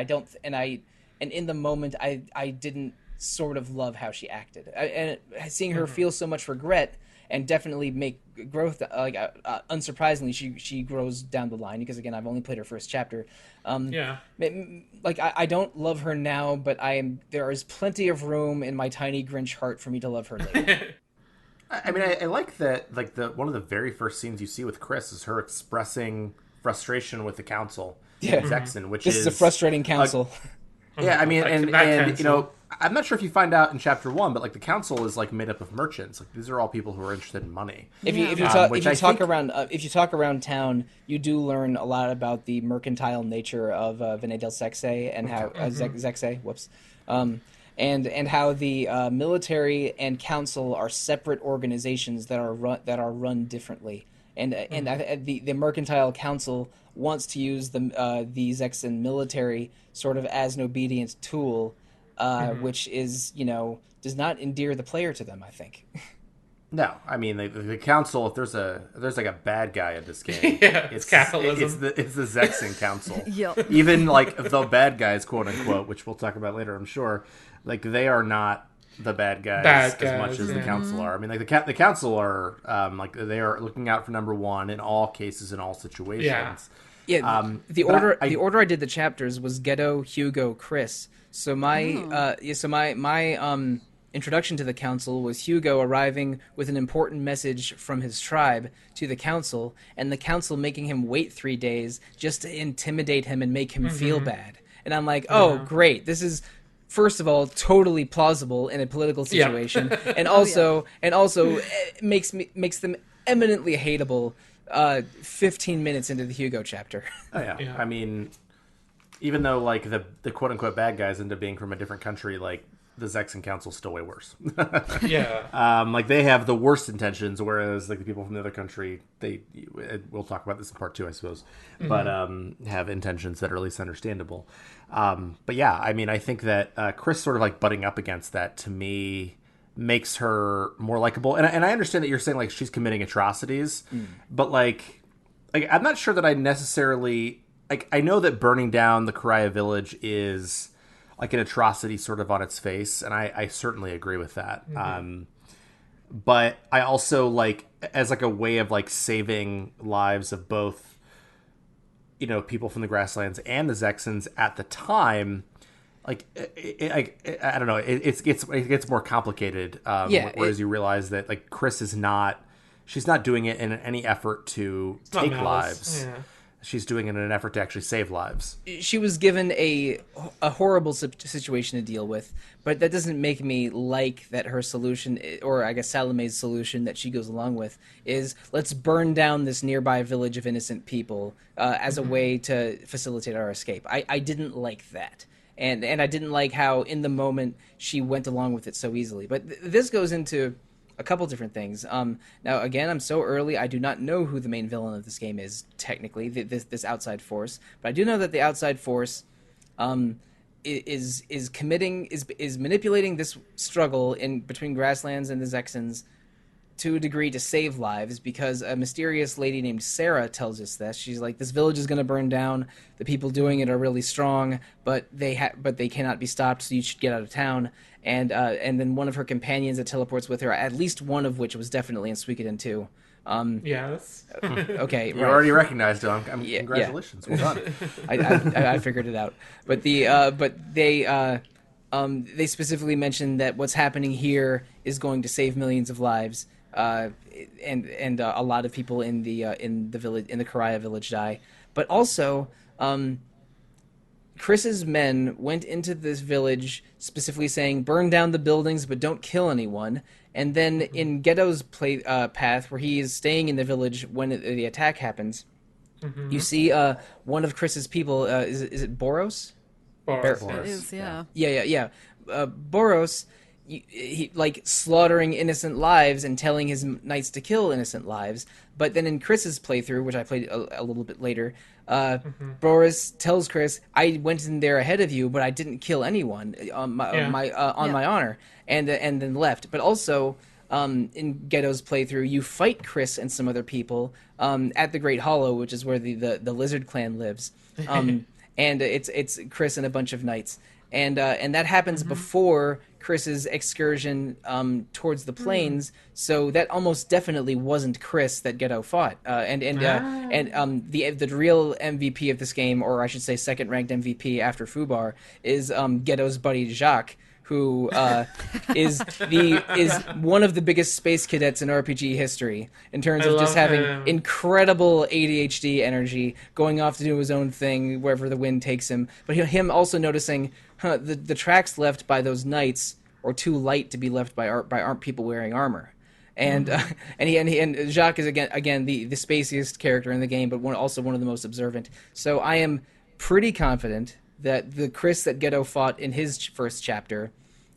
Speaker 1: in the moment I didn't sort of love how she acted, and seeing her feel so much regret and definitely make growth. Unsurprisingly, she grows down the line, because again, I've only played her first chapter. Like I don't love her now, but there is plenty of room in my tiny Grinch heart for me to love her later.
Speaker 3: I mean, I like that. Like one of the very first scenes you see with Chris is her expressing frustration with the council,
Speaker 1: Yeah.
Speaker 3: Zexen, which
Speaker 1: This is a frustrating council.
Speaker 3: Yeah, I mean,
Speaker 4: Like
Speaker 3: and
Speaker 4: that
Speaker 3: you
Speaker 4: council.
Speaker 3: know, I'm not sure if you find out in chapter 1, but like the council is like made up of merchants. Like these are all people who are interested in money.
Speaker 1: If you
Speaker 3: Which I
Speaker 1: talk
Speaker 3: think-
Speaker 1: around town, you do learn a lot about the mercantile nature of Vene del Sexe and how Zexe. Whoops. And how the military and council are separate organizations that are run differently. And the mercantile council wants to use the Zexan military sort of as an obedient tool, which is, does not endear the player to them, I think.
Speaker 3: No, I mean the council. If there's like a bad guy in this game,
Speaker 4: Yeah, it's capitalism.
Speaker 3: It's the Zexan council.
Speaker 2: Yep.
Speaker 3: Even like the bad guys, quote unquote, which we'll talk about later, I'm sure. Like they are not the bad guys, as much as the council are. I mean, like the council are like they are looking out for number one in all cases, in all situations.
Speaker 1: Yeah, the order I did the chapters was Ghetto, Hugo, Chris. So my introduction to the council was Hugo arriving with an important message from his tribe to the council, and the council making him wait 3 days just to intimidate him and make him feel bad. And I'm like, oh, great! This is, first of all, totally plausible in a political situation, and also makes them eminently hateable. 15 minutes into the Hugo chapter.
Speaker 3: Oh yeah. I mean, even though like the quote unquote bad guys end up being from a different country, like the Zexan Council's still way worse.
Speaker 4: Yeah.
Speaker 3: Like they have the worst intentions, whereas like the people from the other country, we'll talk about this in part 2, I suppose, but have intentions that are at least understandable. But yeah, I mean, I think that Chris sort of like butting up against that, to me, makes her more likable. And I understand that you're saying like she's committing atrocities, but like I'm not sure that I necessarily like. I know that burning down the Karaya village is like an atrocity sort of on its face, and I certainly agree with that. But I also like, as like a way of like saving lives of both, people from the grasslands and the Zexans at the time. Like I don't know, it gets more complicated. Whereas you realize that like Chris she's not doing it in any effort to take lives.
Speaker 4: Yeah.
Speaker 3: She's doing it in an effort to actually save lives.
Speaker 1: She was given a horrible situation to deal with, but that doesn't make me like that her solution, or I guess Salome's solution that she goes along with, is let's burn down this nearby village of innocent people as a way to facilitate our escape. I didn't like that. And I didn't like how, in the moment, she went along with it so easily. But this goes into a couple different things. Now, again, I'm so early, I do not know who the main villain of this game is, technically, this outside force. But I do know that the outside force is manipulating this struggle in between Grasslands and the Zexans to a degree to save lives, because a mysterious lady named Sarah tells us this. She's like, this village is going to burn down. The people doing it are really strong, but they cannot be stopped, so you should get out of town. And then one of her companions that teleports with her, at least one of which was definitely in Suikoden 2,
Speaker 4: Yes.
Speaker 1: Okay,
Speaker 3: You
Speaker 1: right.
Speaker 3: already recognized him.
Speaker 1: Yeah.
Speaker 3: Congratulations. Well done.
Speaker 1: I figured it out. But they specifically mentioned that what's happening here is going to save millions of lives, and a lot of people in the village, in the Karaya village, die. But also, Chris's men went into this village specifically saying, "Burn down the buildings, but don't kill anyone." And then in Ghetto's path, where he is staying in the village when the attack happens, you see one of Chris's people. Is it Boros?
Speaker 4: Boris.
Speaker 2: It is, yeah.
Speaker 1: Yeah. Boros, he like slaughtering innocent lives and telling his knights to kill innocent lives. But then in Chris's playthrough, which I played a little bit later, Boris tells Chris, "I went in there ahead of you, but I didn't kill anyone on my honor," and then left. But also, in Ghetto's playthrough, you fight Chris and some other people at the Great Hollow, which is where the Lizard Clan lives. And it's Chris and a bunch of knights, and that happens before Chris's excursion towards the plains. So that almost definitely wasn't Chris that Ghetto fought. The real MVP of this game, or I should say, second ranked MVP after Fubar, is Ghetto's buddy Jacques, who is one of the biggest space cadets in RPG history in terms of just having incredible ADHD energy, going off to do his own thing wherever the wind takes him. But him also noticing the tracks left by those knights are too light to be left by people wearing armor. And and Jacques is again the spaciest character in the game, but also one of the most observant. So I am pretty confident that the Chris that Ghetto fought in his first chapter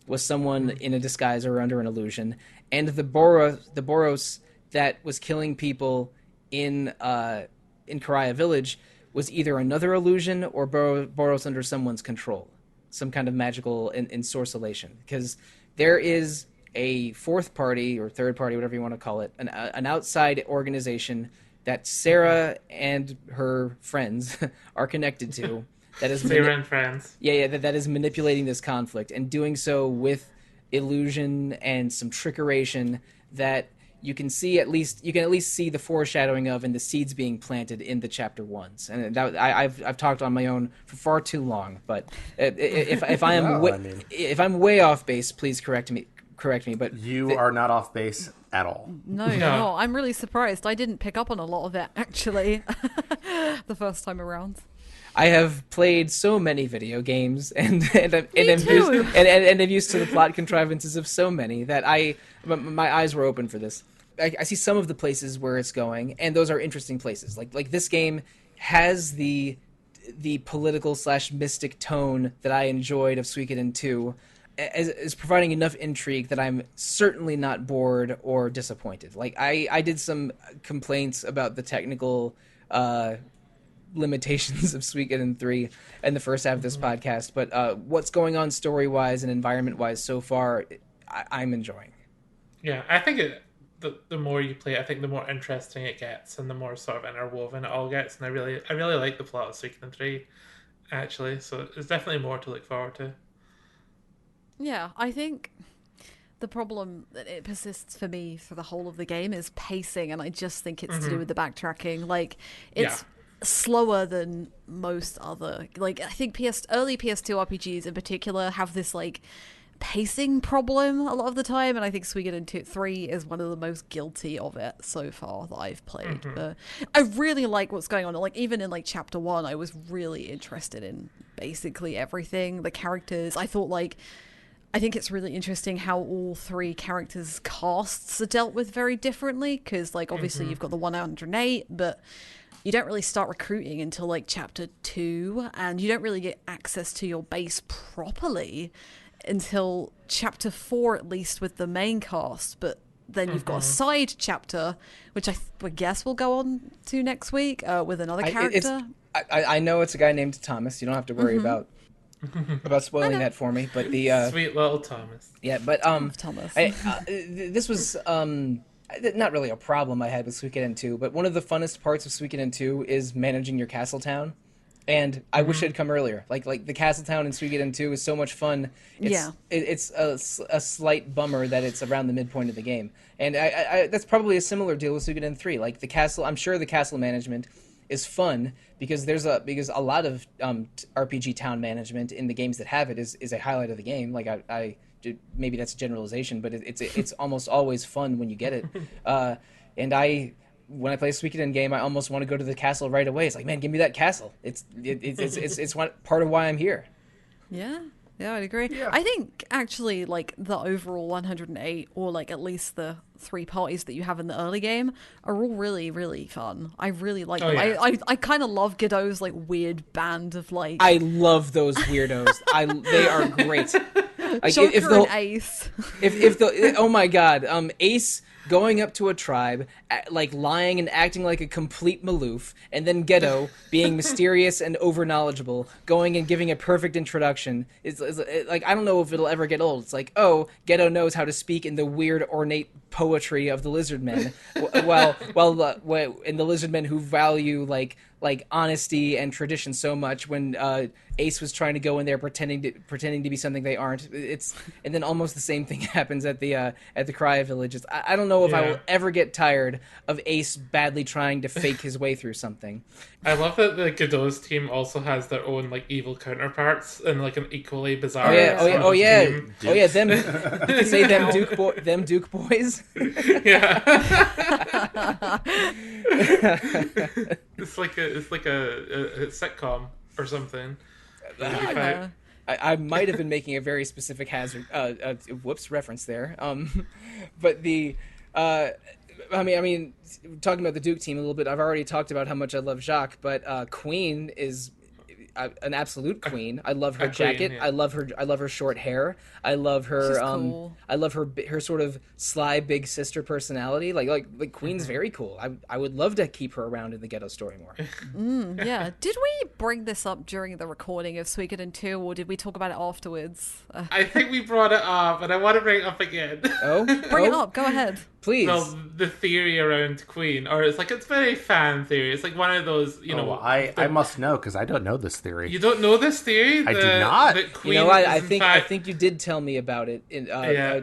Speaker 1: was someone in a disguise or under an illusion, and the Boros that was killing people in Karaya village was either another illusion or Boros under someone's control, some kind of magical ensorcellation. Because there is a fourth party or third party, whatever you want to call it, an outside organization that Sarah and her friends are connected to. That is
Speaker 4: Sarah and friends.
Speaker 1: Yeah, that is manipulating this conflict and doing so with illusion and some trickeration that you can at least see the foreshadowing of and the seeds being planted in the chapter ones. And I've talked on my own for far too long. But if I am if I'm way off base, please correct me. But
Speaker 3: you are not off base at all.
Speaker 2: No, you're not. I'm really surprised. I didn't pick up on a lot of it actually the first time around.
Speaker 1: I have played so many video games and I'm used to the plot contrivances of so many that my eyes were open for this. I see some of the places where it's going, and those are interesting places. Like this game has the political / mystic tone that I enjoyed of Suikoden II, is providing enough intrigue that I'm certainly not bored or disappointed. Like I did some complaints about the technical limitations of Suikoden III in the first half of this podcast, but what's going on story-wise and environment-wise so far, I'm enjoying.
Speaker 4: Yeah, I think the more you play it, I think the more interesting it gets, and the more sort of interwoven it all gets. And I really like the plot of Suikoden III, actually. So there's definitely more to look forward to.
Speaker 2: Yeah, I think the problem that it persists for me for the whole of the game is pacing, and I just think it's to do with the backtracking. Like, it's slower than most other, like, I think early PS2 RPGs in particular have this like pacing problem a lot of the time, and I think Suikoden 3 is one of the most guilty of it so far that I've played. I really like what's going on. Like, even in like chapter 1, I was really interested in basically everything. The characters, I think it's really interesting how all three characters' casts are dealt with very differently, because like obviously you've got the 108, but you don't really start recruiting until like chapter 2, and you don't really get access to your base properly until chapter 4, at least with the main cast. But then you've got a side chapter, which I guess we'll go on to next week with another character.
Speaker 1: I know it's a guy named Thomas. You don't have to worry about spoiling that for me. But the
Speaker 4: sweet little Thomas.
Speaker 1: Yeah, but
Speaker 2: Thomas.
Speaker 1: This was not really a problem I had with Suikoden 2, but one of the funnest parts of Suikoden 2 is managing your castle town. And I wish it had come earlier. Like the Castletown in Suikoden 2 is so much fun. It's a slight bummer that it's around the midpoint of the game. And I that's probably a similar deal with Suikoden 3. Like the castle, I'm sure the castle management is fun because because a lot of RPG town management in the games that have it is a highlight of the game. Like I maybe that's a generalization, but it's almost always fun when you get it. And when I play a Suikoden game, I almost want to go to the castle right away. It's like, man, give me that castle. It's part of why I'm here.
Speaker 2: Yeah, I'd agree. Yeah. I think actually, like the overall 108, or like at least the 3 parties that you have in the early game, are all really, really fun. I really like them. Yeah. I kind of love Godot's like weird band of like.
Speaker 1: I love those weirdos. They are great. Like,
Speaker 2: Joker and Ace.
Speaker 1: Oh my god, Ace going up to a tribe, like lying and acting like a complete maloof, and then Gedo being mysterious and over knowledgeable, going and giving a perfect introduction. It's like, I don't know if it'll ever get old. It's like, oh, Gedo knows how to speak in the weird ornate poetry of the lizard men, while in the lizard men who value like honesty and tradition so much, when Ace was trying to go in there pretending to be something they aren't. And then almost the same thing happens at the Cry Village. I don't know if I will ever get tired of Ace badly trying to fake his way through something.
Speaker 4: I love that the Godot's team also has their own like evil counterparts and like an equally bizarre.
Speaker 1: Oh yeah. Them. You could say them Duke boys.
Speaker 4: Yeah. It's like a sitcom or something.
Speaker 1: I might have been making a very specific hazard reference there. But the I mean, talking about the Duke team a little bit, I've already talked about how much I love Jacques, but Queen is an absolute queen. I love her jacket. Yeah. I love her short hair. I love her.
Speaker 2: Cool.
Speaker 1: I love her sort of sly big sister personality. Like Queen's very cool. I would love to keep her around in the Ghetto story more.
Speaker 2: Yeah. Did we bring this up during the recording of Suikoden 2, or did we talk about it afterwards?
Speaker 4: I think we brought it up, and I want to bring it up again.
Speaker 2: Bring it up. Go ahead.
Speaker 1: Please.
Speaker 4: Well, the theory around Queen, or it's very fan theory. It's like one of those,
Speaker 3: I must know because I don't know this theory.
Speaker 4: You don't know this theory?
Speaker 3: I do not.
Speaker 4: That Queen
Speaker 1: I think you did tell me about it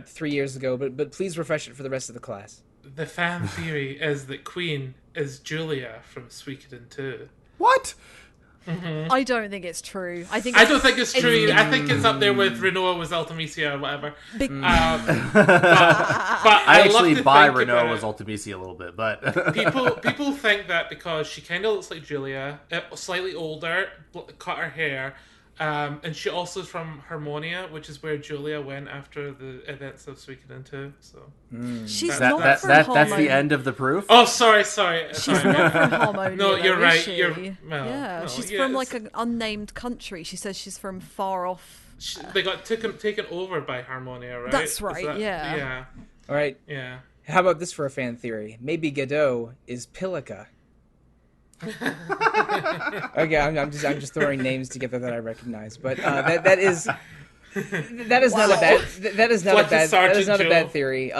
Speaker 1: 3 years ago, but please refresh it for the rest of the class.
Speaker 4: The fan theory is that Queen is Julia from Suikoden 2.
Speaker 3: What?
Speaker 2: Mm-hmm. I don't think it's true. I
Speaker 4: don't think it's true. I think it's up there with Renoa was Ultimisia or whatever. But
Speaker 3: I actually buy Renoa was Ultimisia a little bit, but
Speaker 4: people think that because she kind of looks like Julia, slightly older, cut her hair, and she also is from Harmonia, which is where Julia went after the events of Suikoden 2. So
Speaker 2: she's not from Harmonia.
Speaker 3: That's the end of the proof.
Speaker 4: Oh, sorry.
Speaker 2: She's not from Harmonia.
Speaker 4: No, you're right.
Speaker 2: She's from like an unnamed country. She says she's from far off.
Speaker 4: They got taken over by Harmonia, right?
Speaker 2: That's right. Yeah.
Speaker 1: All right.
Speaker 4: Yeah.
Speaker 1: How about this for a fan theory? Maybe Godot is Pilica. Okay, I'm just throwing names together that I recognize, but that is not a bad theory.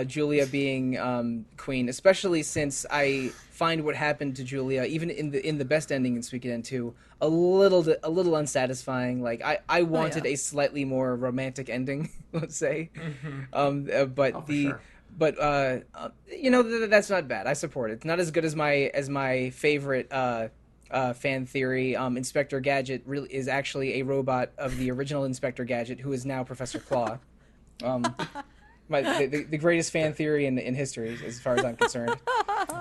Speaker 1: Julia being Queen, especially since I find what happened to Julia, even in the best ending in Suikoden 2, a little unsatisfying. Like I wanted a slightly more romantic ending, let's say, But that's not bad. I support it. It's not as good as my favorite fan theory. Inspector Gadget really is actually a robot of the original Inspector Gadget, who is now Professor Claw. The greatest fan theory in history, as far as I'm concerned.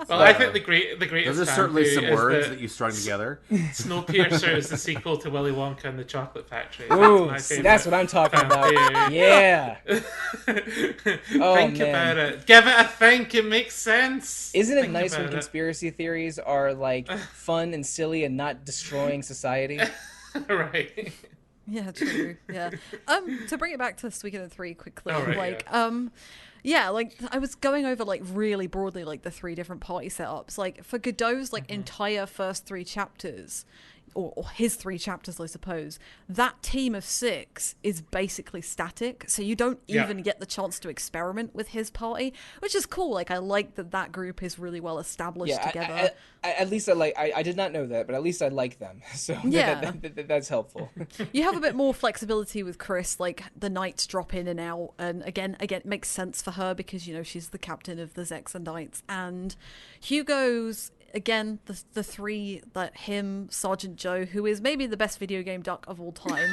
Speaker 4: Well, I think the greatest.
Speaker 3: Those are certainly some words that you strung together.
Speaker 4: Snowpiercer is the sequel to Willy Wonka and the Chocolate Factory.
Speaker 1: Ooh, that's what I'm talking about. Yeah.
Speaker 4: Think about it. Give it a think. It makes sense.
Speaker 1: Isn't it nice when conspiracy theories are like fun and silly and not destroying society?
Speaker 4: Right.
Speaker 2: Yeah, true. Yeah. To bring it back to Suikoden 3 quickly, I was going over like really broadly like the 3 different party setups. Like for Godot's entire first 3 chapters, or his 3 chapters, I suppose, that team of 6 is basically static, so you don't even get the chance to experiment with his party, which is cool. Like, I like that group is really well established together.
Speaker 1: At least I did not know that, but at least I like them, so that's helpful.
Speaker 2: You have a bit more flexibility with Chris, like the knights drop in and out, and again it makes sense for her because, you know, she's the captain of the Zexa Knights, and Hugo's again, the 3, that him, Sergeant Joe, who is maybe the best video game duck of all time.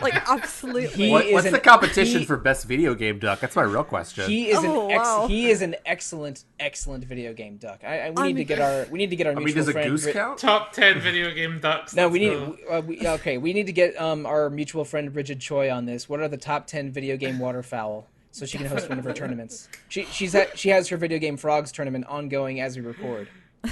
Speaker 2: Like, absolutely.
Speaker 3: What's the competition for best video game duck? That's my real question.
Speaker 1: He is an excellent video game duck. We need to get our mutual
Speaker 3: does a
Speaker 1: friend.
Speaker 3: goose count?
Speaker 4: Top 10 video game ducks.
Speaker 1: No, we need to get our mutual friend Bridget Choi on this. What are the top 10 video game waterfowl? So she can host one of her tournaments. She has her video game frogs tournament ongoing as we record.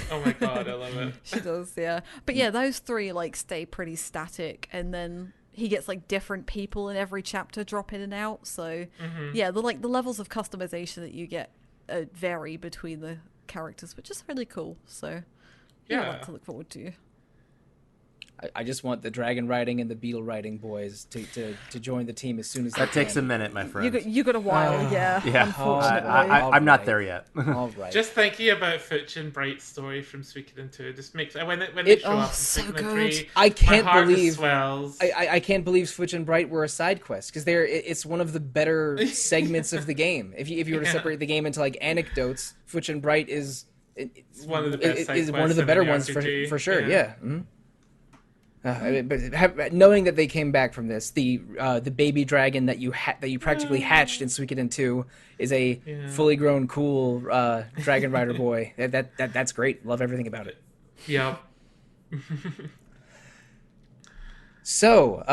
Speaker 4: Oh my god, I love it.
Speaker 2: She does, yeah. But yeah, those 3 like stay pretty static, and then he gets like different people in every chapter drop in and out. So yeah, the levels of customization that you get vary between the characters, which is really cool. So yeah, a lot to look forward to.
Speaker 1: I just want the dragon riding and the beetle riding boys to join the team as soon as
Speaker 3: that takes a minute, my friend.
Speaker 2: You got a while, yeah. Unfortunately,
Speaker 3: I'm not there yet.
Speaker 1: All right.
Speaker 4: Just thinking about Futch and Bright's story from Suikoden 2 just makes when they show up in Suikoden 3,
Speaker 1: I can't
Speaker 4: my heart
Speaker 1: believe
Speaker 4: just swells.
Speaker 1: I can't believe Futch and Bright were a side quest because it's one of the better segments of the game. If you were to separate the game into like anecdotes, Futch and Bright is
Speaker 4: one of the best
Speaker 1: is one of the better ones for sure. Yeah. Mm-hmm. But knowing that they came back from this, the baby dragon that you practically hatched in Suikoden 2 is a fully grown, cool dragon rider boy. That's great. Love everything about it.
Speaker 4: Yep.
Speaker 1: So,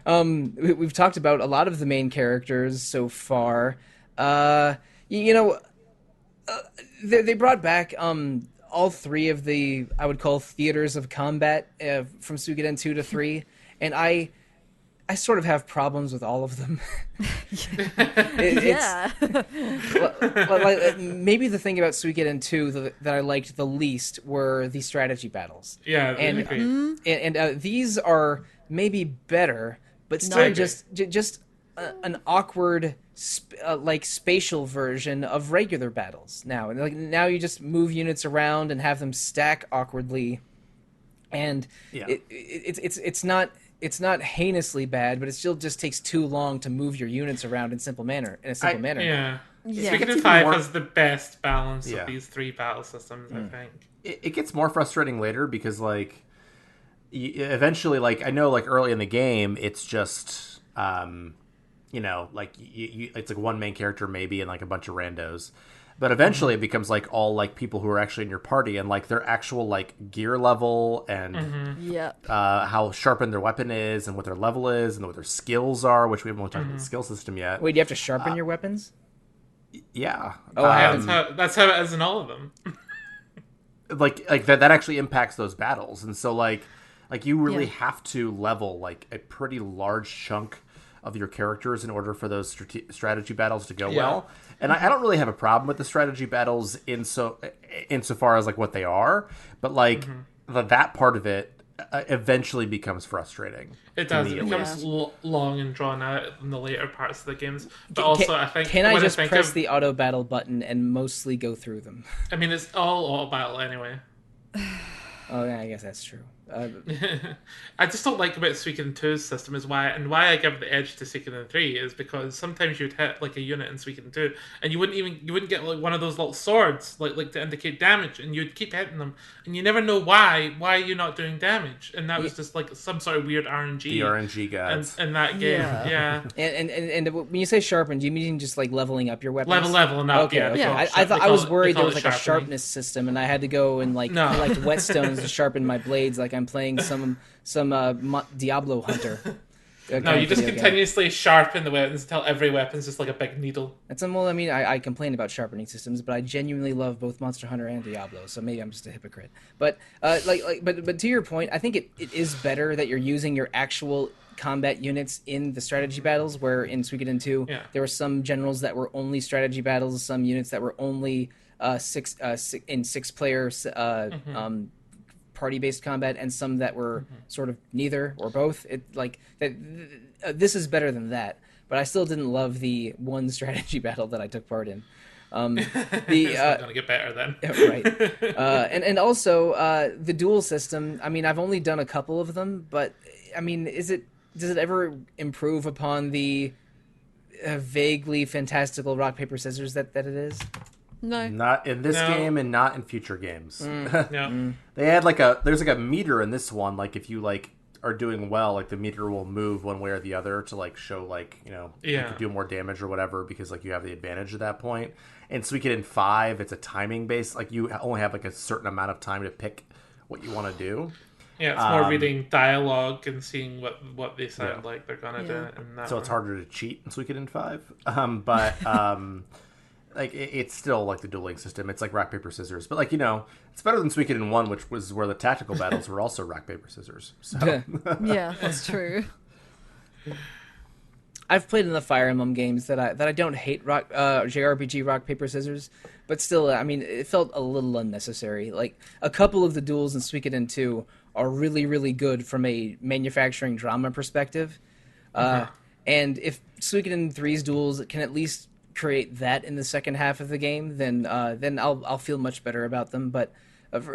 Speaker 1: we've talked about a lot of the main characters so far. They brought back all 3 of the, I would call, theaters of combat from Suikoden 2 to 3, and I sort of have problems with all of them. Maybe the thing about Suikoden 2 that I liked the least were the strategy battles.
Speaker 4: Yeah,
Speaker 1: and these are maybe better, but still just an awkward spatial version of regular battles now. And now you just move units around and have them stack awkwardly, and it's not heinously bad, but it still just takes too long to move your units around in a simple manner.
Speaker 4: Yeah. Suikoden 5 has the best balance of these 3 battle systems, I think.
Speaker 3: It gets more frustrating later because eventually, I know early in the game it's just it's like one main character maybe and a bunch of randos, but eventually it becomes all people who are actually in your party and their actual gear level and how sharpened their weapon is and what their level is and what their skills are, which we haven't really talked about the skill system yet.
Speaker 1: Wait, do you have to sharpen your weapons?
Speaker 3: Yeah.
Speaker 4: That's how it is in all of them.
Speaker 3: that actually impacts those battles, and so you really have to level a pretty large chunk of your characters in order for those strategy battles to go well. And I don't really have a problem with the strategy battles insofar as what they are, but that part of it eventually becomes frustrating.
Speaker 4: It does. It becomes long and drawn out in the later parts of the games. But also, I think...
Speaker 1: Can I just press the auto battle button and mostly go through them?
Speaker 4: I mean, it's all auto battle anyway.
Speaker 1: Oh, yeah, I guess that's true.
Speaker 4: I just don't like about Suikoden 2's system is why I give the edge to Suikoden 3 is because sometimes you'd hit a unit in Suikoden 2 and you wouldn't get one of those little swords to indicate damage, and you'd keep hitting them and you never know why you're not doing damage, and that was just some sort of weird RNG.
Speaker 3: The RNG gods
Speaker 4: in that game. Yeah.
Speaker 1: And when you say sharpen, do you mean just leveling up your weapons?
Speaker 4: Leveling up.
Speaker 1: Okay. I was worried there was a sharpness system and I had to go and collect whetstones to sharpen my blades I'm playing some Diablo hunter.
Speaker 4: No, you just continuously sharpen the weapons until every weapon's just like a big needle.
Speaker 1: I complain about sharpening systems, but I genuinely love both Monster Hunter and Diablo, so maybe I'm just a hypocrite. But but to your point, I think it is better that you're using your actual combat units in the strategy battles, where in Suikoden 2 there were some generals that were only strategy battles, some units that were only six player party-based combat and some that were sort of neither or both. This is better than that, but I still didn't love the one strategy battle that I took part in.
Speaker 4: It's not going to get better then.
Speaker 1: Right. And also the duel system. I mean, I've only done a couple of them, but I mean, does it ever improve upon the vaguely fantastical rock paper scissors that it is?
Speaker 2: No,
Speaker 3: Not in this game and not in future games.
Speaker 4: No.
Speaker 3: They had there's like a meter in this one. Like if you are doing well, like the meter will move one way or the other to show you could do more damage or whatever because you have the advantage at that point. In Suikoden 5, it's a timing based. You only have a certain amount of time to pick what you want to do.
Speaker 4: Yeah, it's more reading dialogue and seeing what they sound like they're gonna do. In that
Speaker 3: so it's harder to cheat in Suikoden 5. But it's still the dueling system. It's like rock paper scissors, but it's better than Suikoden 1, which was where the tactical battles were also rock paper scissors. So.
Speaker 2: Yeah, that's true.
Speaker 1: I've played enough Fire Emblem games that I don't hate JRPG rock paper scissors, but still, I mean, it felt a little unnecessary. A couple of the duels in Suikoden 2 are really, really good from a manufacturing drama perspective, and if Suikoden 3's duels can at least create that in the second half of the game, then I'll feel much better about them. But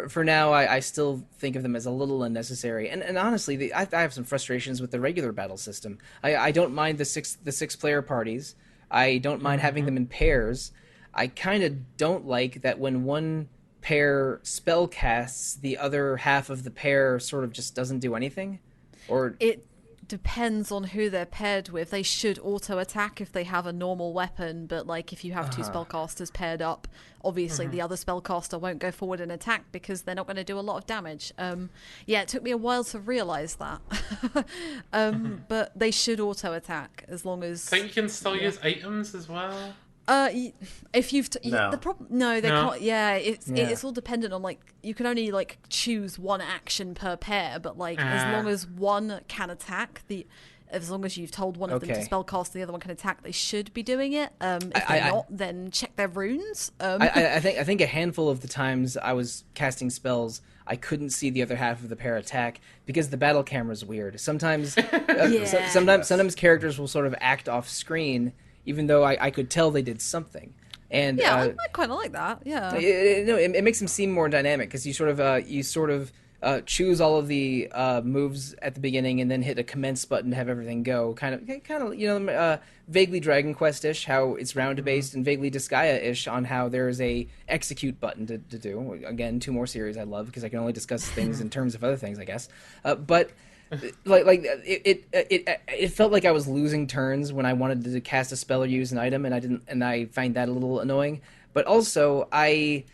Speaker 1: for now, I still think of them as a little unnecessary. And honestly, I have some frustrations with the regular battle system. I don't mind the six player parties. I don't mind having them in pairs. I kind of don't like that when one pair spell casts, the other half of the pair sort of just doesn't do anything. Or
Speaker 2: it depends on who they're paired with. They should auto attack if they have a normal weapon, but if you have two spellcasters paired up, obviously the other spellcaster won't go forward and attack because they're not going to do a lot of damage. It took me a while to realize that. But they should auto attack as long as
Speaker 4: I think you can still use items as well.
Speaker 2: If you've
Speaker 3: No.
Speaker 2: the problem, no, they can't. Yeah, it's all dependent on you can only choose one action per pair, but as long as one can attack, as long as you've told one of them to spellcast, the other one can attack. They should be doing it. If they're not, then check their runes.
Speaker 1: I think a handful of the times I was casting spells, I couldn't see the other half of the pair attack because the battle camera's weird. Sometimes, sometimes characters will sort of act off screen, even though I could tell they did something. And
Speaker 2: I kind of like that. Yeah,
Speaker 1: it makes them seem more dynamic because you sort of choose all of the moves at the beginning and then hit a commence button to have everything go. Kind of vaguely Dragon Quest-ish how it's round based, and vaguely Disgaea-ish on how there is a execute button to do. Again, two more series I love because I can only discuss things in terms of other things, I guess. But it felt like I was losing turns when I wanted to cast a spell or use an item, and I didn't, and I find that a little annoying. But also, but I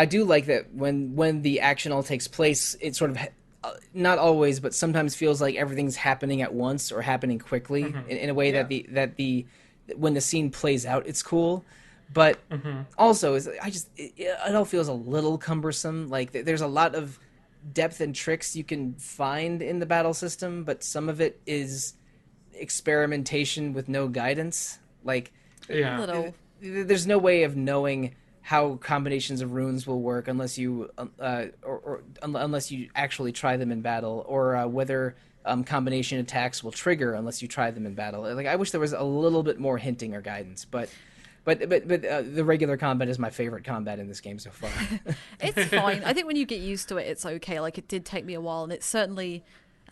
Speaker 1: do like that when the action all takes place, it sort of not always, but sometimes feels like everything's happening at once or happening quickly in a way that the when the scene plays out, it's cool. But also, it all feels a little cumbersome. There's a lot of depth and tricks you can find in the battle system, but some of it is experimentation with no guidance. There's no way of knowing how combinations of runes will work unless you unless you actually try them in battle, or whether combination attacks will trigger unless you try them in battle. I wish there was a little bit more hinting or guidance, but the regular combat is my favorite combat in this game so far.
Speaker 2: It's fine. I think when you get used to it, it's okay. It did take me a while, and it's certainly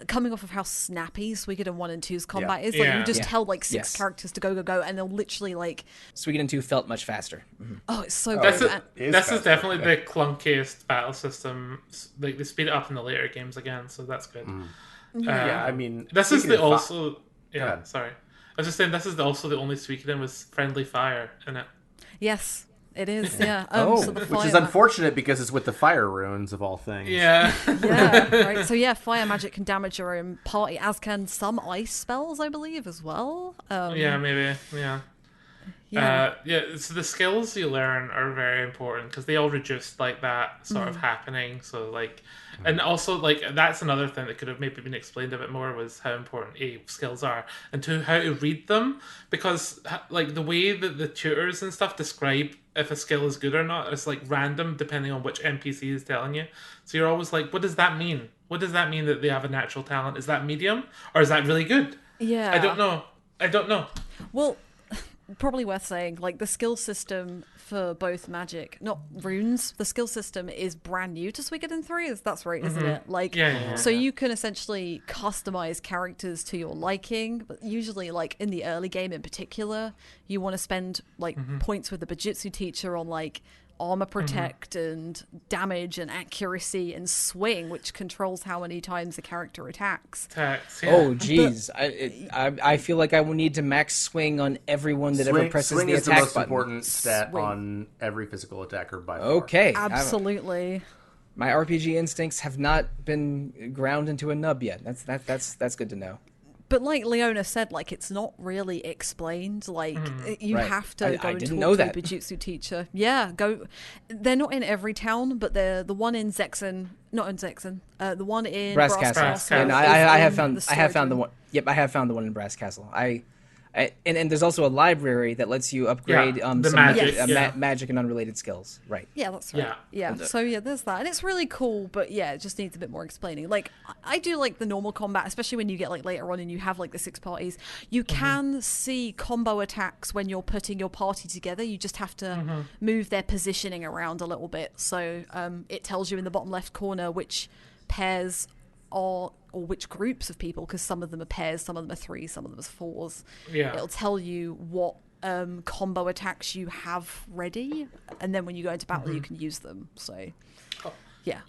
Speaker 2: coming off of how snappy Suikoden 1 and 2's combat is. You just tell six characters to go, and they'll literally
Speaker 1: Suikoden 2 felt much faster.
Speaker 2: Oh, it's so good.
Speaker 4: This is definitely the clunkiest battle system. They speed it up in the later games again, so that's good.
Speaker 3: I mean,
Speaker 4: this is the also. Yeah, sorry. I was just saying, this is also the only Suikoden with friendly fire in it.
Speaker 2: Yes, it is, yeah.
Speaker 3: Which is unfortunate because it's with the fire runes of all things.
Speaker 4: Yeah.
Speaker 2: Right. So fire magic can damage your own party, as can some ice spells, I believe, as well.
Speaker 4: Maybe, yeah.
Speaker 2: Yeah.
Speaker 4: So the skills you learn are very important because they all reduce like that sort of happening. So like, and also like that's another thing that could have maybe been explained a bit more was how important skills are and how to read them, because like the way that the tutors and stuff describe if a skill is good or not is like random depending on which NPC is telling you. So you're always like, what does that mean? What does that mean that they have a natural talent? Is that medium or is that really good?
Speaker 2: Yeah.
Speaker 4: I don't know.
Speaker 2: Well, probably worth saying, like, the skill system for both magic, not runes, the skill system is brand new to Suikoden 3. That's right, isn't it? Like, so you can essentially customize characters to your liking, but usually, like, in the early game in particular, you want to spend, like, points with the Bujutsu teacher on, like, armor protect and damage and accuracy and swing, which controls how many times the character attacks.
Speaker 1: Oh, geez. I feel like I will need to max swing on everyone that ever presses
Speaker 3: swing
Speaker 1: the
Speaker 3: is
Speaker 1: attack
Speaker 3: the most
Speaker 1: button.
Speaker 3: important stat on every physical attacker by far.
Speaker 1: Okay.
Speaker 2: Absolutely.
Speaker 1: My RPG instincts have not been ground into a nub yet. That's good to know.
Speaker 2: But like Leona said, like, it's not really explained. Like, you
Speaker 1: Right.
Speaker 2: have to go
Speaker 1: I
Speaker 2: and
Speaker 1: didn't
Speaker 2: talk
Speaker 1: know
Speaker 2: to
Speaker 1: that.
Speaker 2: a Bujutsu teacher. Yeah, go. They're not in every town, but they're the one in Zexen. Not in Zexen. The one in
Speaker 1: Brass
Speaker 2: Brass
Speaker 1: Castle.
Speaker 2: Castle.
Speaker 1: And
Speaker 2: is
Speaker 1: I have
Speaker 2: in
Speaker 1: found
Speaker 2: the
Speaker 1: I have found the
Speaker 2: Storyroom.
Speaker 1: one. Yep, I have found the one in Brass Castle. And there's also a library that lets you upgrade
Speaker 4: the
Speaker 1: some
Speaker 4: magic,
Speaker 1: magic and unrelated skills. Right.
Speaker 2: Yeah, that's right. Yeah. So yeah, there's that, and it's really cool. But yeah, it just needs a bit more explaining. Like, I do like the normal combat, especially when you get like later on and you have like the 6 parties. You can see combo attacks when you're putting your party together. You just have to move their positioning around a little bit. So it tells you in the bottom left corner which pairs are, or which groups of people, because some of them are pairs, some of them are threes, some of them are fours.
Speaker 4: Yeah.
Speaker 2: It'll tell you what combo attacks you have ready, and then when you go into battle you can use them. So yeah.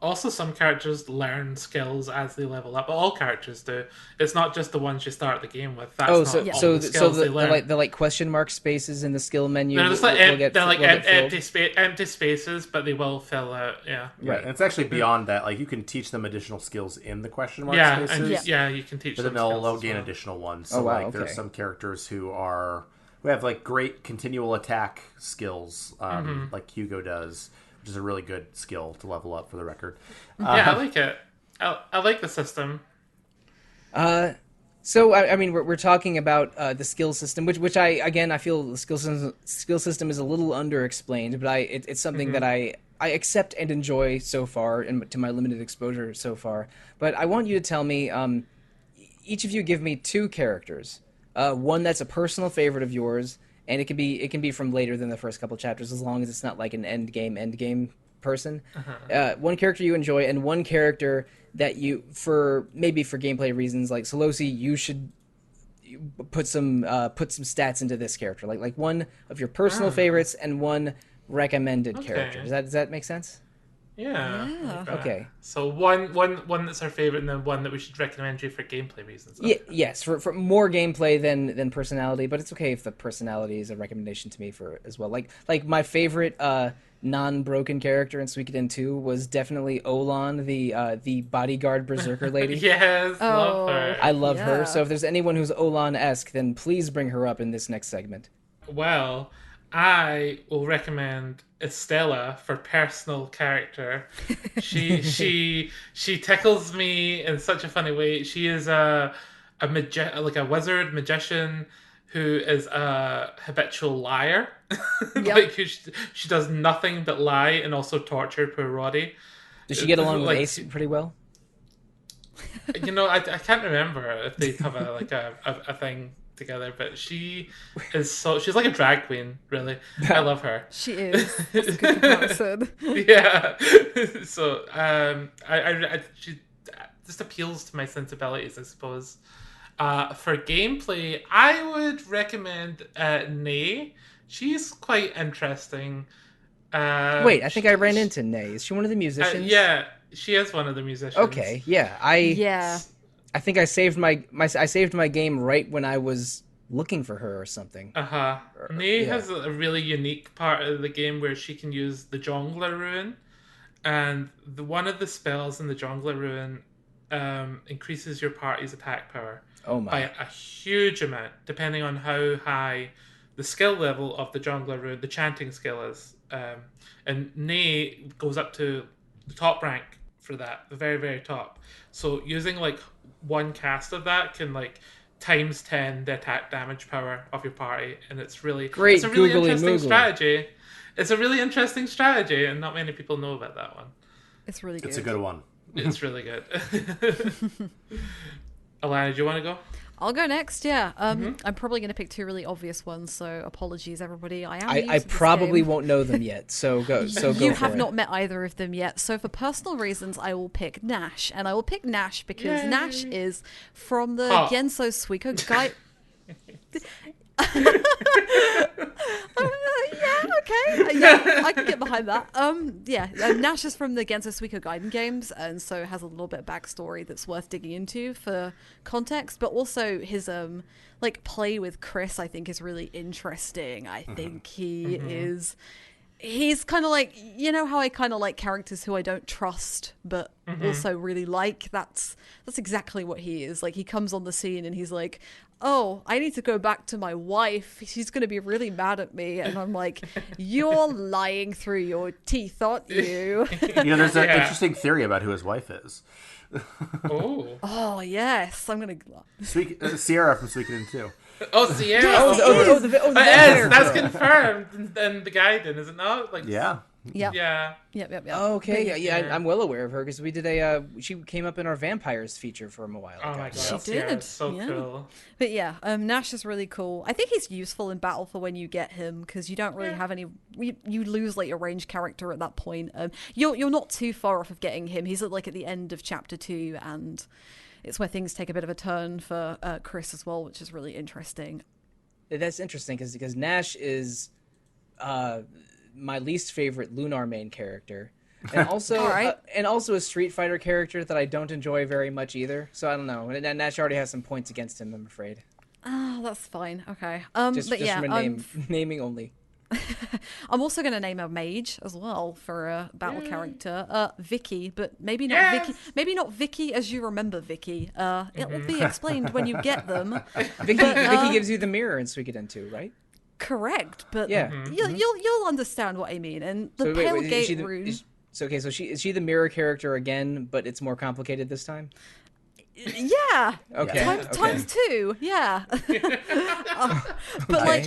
Speaker 4: Also, some characters learn skills as they level up. All characters do. It's not just the ones you start the game with. That's not all the skills they learn.
Speaker 1: the like question mark spaces in the skill menu.
Speaker 4: They're just like empty spaces, but they will fill out. Yeah.
Speaker 3: Right. And it's actually beyond that. Like, you can teach them additional skills in the question mark
Speaker 4: And
Speaker 3: spaces.
Speaker 4: you can teach
Speaker 3: But
Speaker 4: them.
Speaker 3: then they'll
Speaker 4: skills
Speaker 3: gain
Speaker 4: as well.
Speaker 3: additional ones. So there's some characters who have like great continual attack skills, like Hugo does, which is a really good skill to level up, for the record.
Speaker 4: I like it. I like the system.
Speaker 1: So I mean, we're talking about the skill system, which I feel the skill system is a little underexplained, but it's something that I accept and enjoy so far, and to my limited exposure so far. But I want you to tell me, each of you give me 2 characters, one that's a personal favorite of yours, and it can be from later than the first couple chapters, as long as it's not like an end game person. One character you enjoy, and one character that you, for gameplay reasons, like Sollosi, you should put some stats into this character, like one of your personal favorites and one recommended character. Does that make sense?
Speaker 4: Yeah.
Speaker 2: Okay.
Speaker 4: So one that's our favorite, and then one that we should recommend you for gameplay reasons.
Speaker 1: Yes, for more gameplay than personality, but it's okay if the personality is a recommendation to me for as well. Like my favorite non-broken character in Suikoden 2 was definitely Olan, the bodyguard berserker lady.
Speaker 4: Yes, love her.
Speaker 1: I love her. So if there's anyone who's Olan-esque, then please bring her up in this next segment.
Speaker 4: Well, I will recommend Estella for personal character. She tickles me in such a funny way. She is a wizard magician who is a habitual liar. Like she does nothing but lie and also torture poor Roddy.
Speaker 1: Does she get along with Ace pretty well?
Speaker 4: I can't remember if they have a thing together, but she's like a drag queen, really. I love her.
Speaker 2: She is. That's a good comparison.
Speaker 4: Yeah. So she just appeals to my sensibilities, I suppose. For gameplay, I would recommend Nay. She's quite interesting.
Speaker 1: Wait, I think I ran into Nay. Is she one of the musicians?
Speaker 4: Yeah, she is one of the musicians.
Speaker 1: Okay, yeah. I think I saved my game right when I was looking for her or something.
Speaker 4: Nay has a really unique part of the game where she can use the Jongler Rune, and one of the spells in the Jongler Rune increases your party's attack power by a huge amount, depending on how high the skill level of the jungler rune, the chanting skill is, and Nay goes up to the top rank for that, the very, very top. So using like one cast of that can like times 10 the attack damage power of your party, and it's really
Speaker 1: Great.
Speaker 4: It's a really
Speaker 1: Googly
Speaker 4: interesting
Speaker 1: moogly.
Speaker 4: strategy. It's a really interesting strategy, and not many people know about that one.
Speaker 2: It's really good.
Speaker 3: It's a good one.
Speaker 4: It's really good. Alana, do you want to go?
Speaker 2: I'll go next. Yeah. I'm probably going to pick two really obvious ones, so apologies, everybody. I am.
Speaker 1: I probably won't know them yet, so go. So go
Speaker 2: You
Speaker 1: for
Speaker 2: have
Speaker 1: it.
Speaker 2: not met either of them yet. So for personal reasons, I will pick Nash, and I will pick Nash because Nash is from the Genso Suiko guide. Yeah, okay. Yeah, I can get behind that. Nash is from the Genso Suiko Gaiden games, and so has a little bit of backstory that's worth digging into for context. But also his like play with Chris, I think, is really interesting. I think he is. He's kind of like, you know how I kind of like characters who I don't trust, but also really like? That's exactly what he is. Like, he comes on the scene and he's like, oh, I need to go back to my wife. She's going to be really mad at me. And I'm like, you're lying through your teeth, aren't you?
Speaker 3: There's an interesting theory about who his wife is.
Speaker 4: Oh,
Speaker 2: yes. I'm going
Speaker 3: to... Sierra from Suikoden 2.
Speaker 4: Oh, Sierra.
Speaker 2: Yes,
Speaker 4: That's confirmed in the Gaiden, is it not? Like,
Speaker 3: yeah.
Speaker 2: Yep.
Speaker 1: Oh, okay. Yeah, I'm well aware of her because we did she came up in our vampires feature for a while ago.
Speaker 4: Oh my god,
Speaker 2: She
Speaker 4: Sierra's
Speaker 2: did.
Speaker 4: so cool.
Speaker 2: But yeah, Nash is really cool. I think he's useful in battle for when you get him because you don't really have any. You lose like your ranged character at that point. You're not too far off of getting him. He's at the end of chapter 2, and it's where things take a bit of a turn for Chris as well, which is really interesting.
Speaker 1: That's interesting because Nash is my least favorite Lunar main character, and also and also a Street Fighter character that I don't enjoy very much either. So I don't know. And Nash already has some points against him, I'm afraid.
Speaker 2: That's fine. Okay.
Speaker 1: Just from naming only.
Speaker 2: I'm also going to name a mage as well for a battle character, Vicky, but maybe not Vicky. Maybe not Vicky as you remember Vicky. It will be explained when you get them.
Speaker 1: Vicky gives you the mirror in Suikoden 2, right?
Speaker 2: Correct, but
Speaker 1: yeah,
Speaker 2: you'll understand what I mean. And the Pale Gate rune.
Speaker 1: Is she the mirror character again, but it's more complicated this time?
Speaker 2: Yeah.
Speaker 1: Okay.
Speaker 2: Times 2. Yeah. But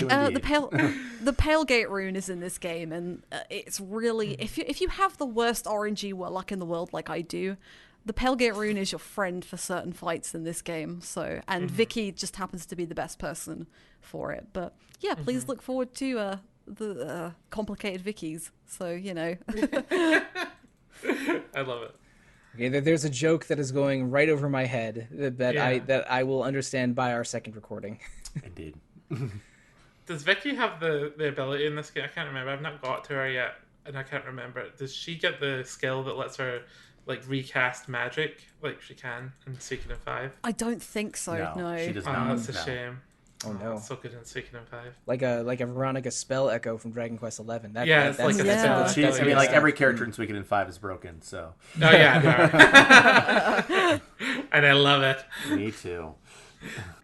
Speaker 2: the Pale Gate rune is in this game, and it's really if you have the worst RNG luck in the world like I do, the Pale Gate rune is your friend for certain fights in this game. So, and Vicky just happens to be the best person for it. But yeah, please look forward to the complicated Vickies. So
Speaker 4: I love it.
Speaker 1: Okay, there's a joke that is going right over my head that I will understand by our second recording.
Speaker 3: Indeed.
Speaker 4: Does Vicky have the ability in this game? I can't remember. I've not got to her yet, and I can't remember. Does she get the skill that lets her recast magic like she can in Suikoden 5?
Speaker 2: I don't think so. No.
Speaker 3: She does not.
Speaker 4: That's a shame.
Speaker 1: Oh no!
Speaker 4: It's so good in Suikoden 5.
Speaker 1: Like a Veronica spell echo from Dragon Quest XI.
Speaker 4: That's like a
Speaker 3: I mean, every character in Suikoden 5 is broken. So.
Speaker 4: Oh yeah, and I love it.
Speaker 3: Me too.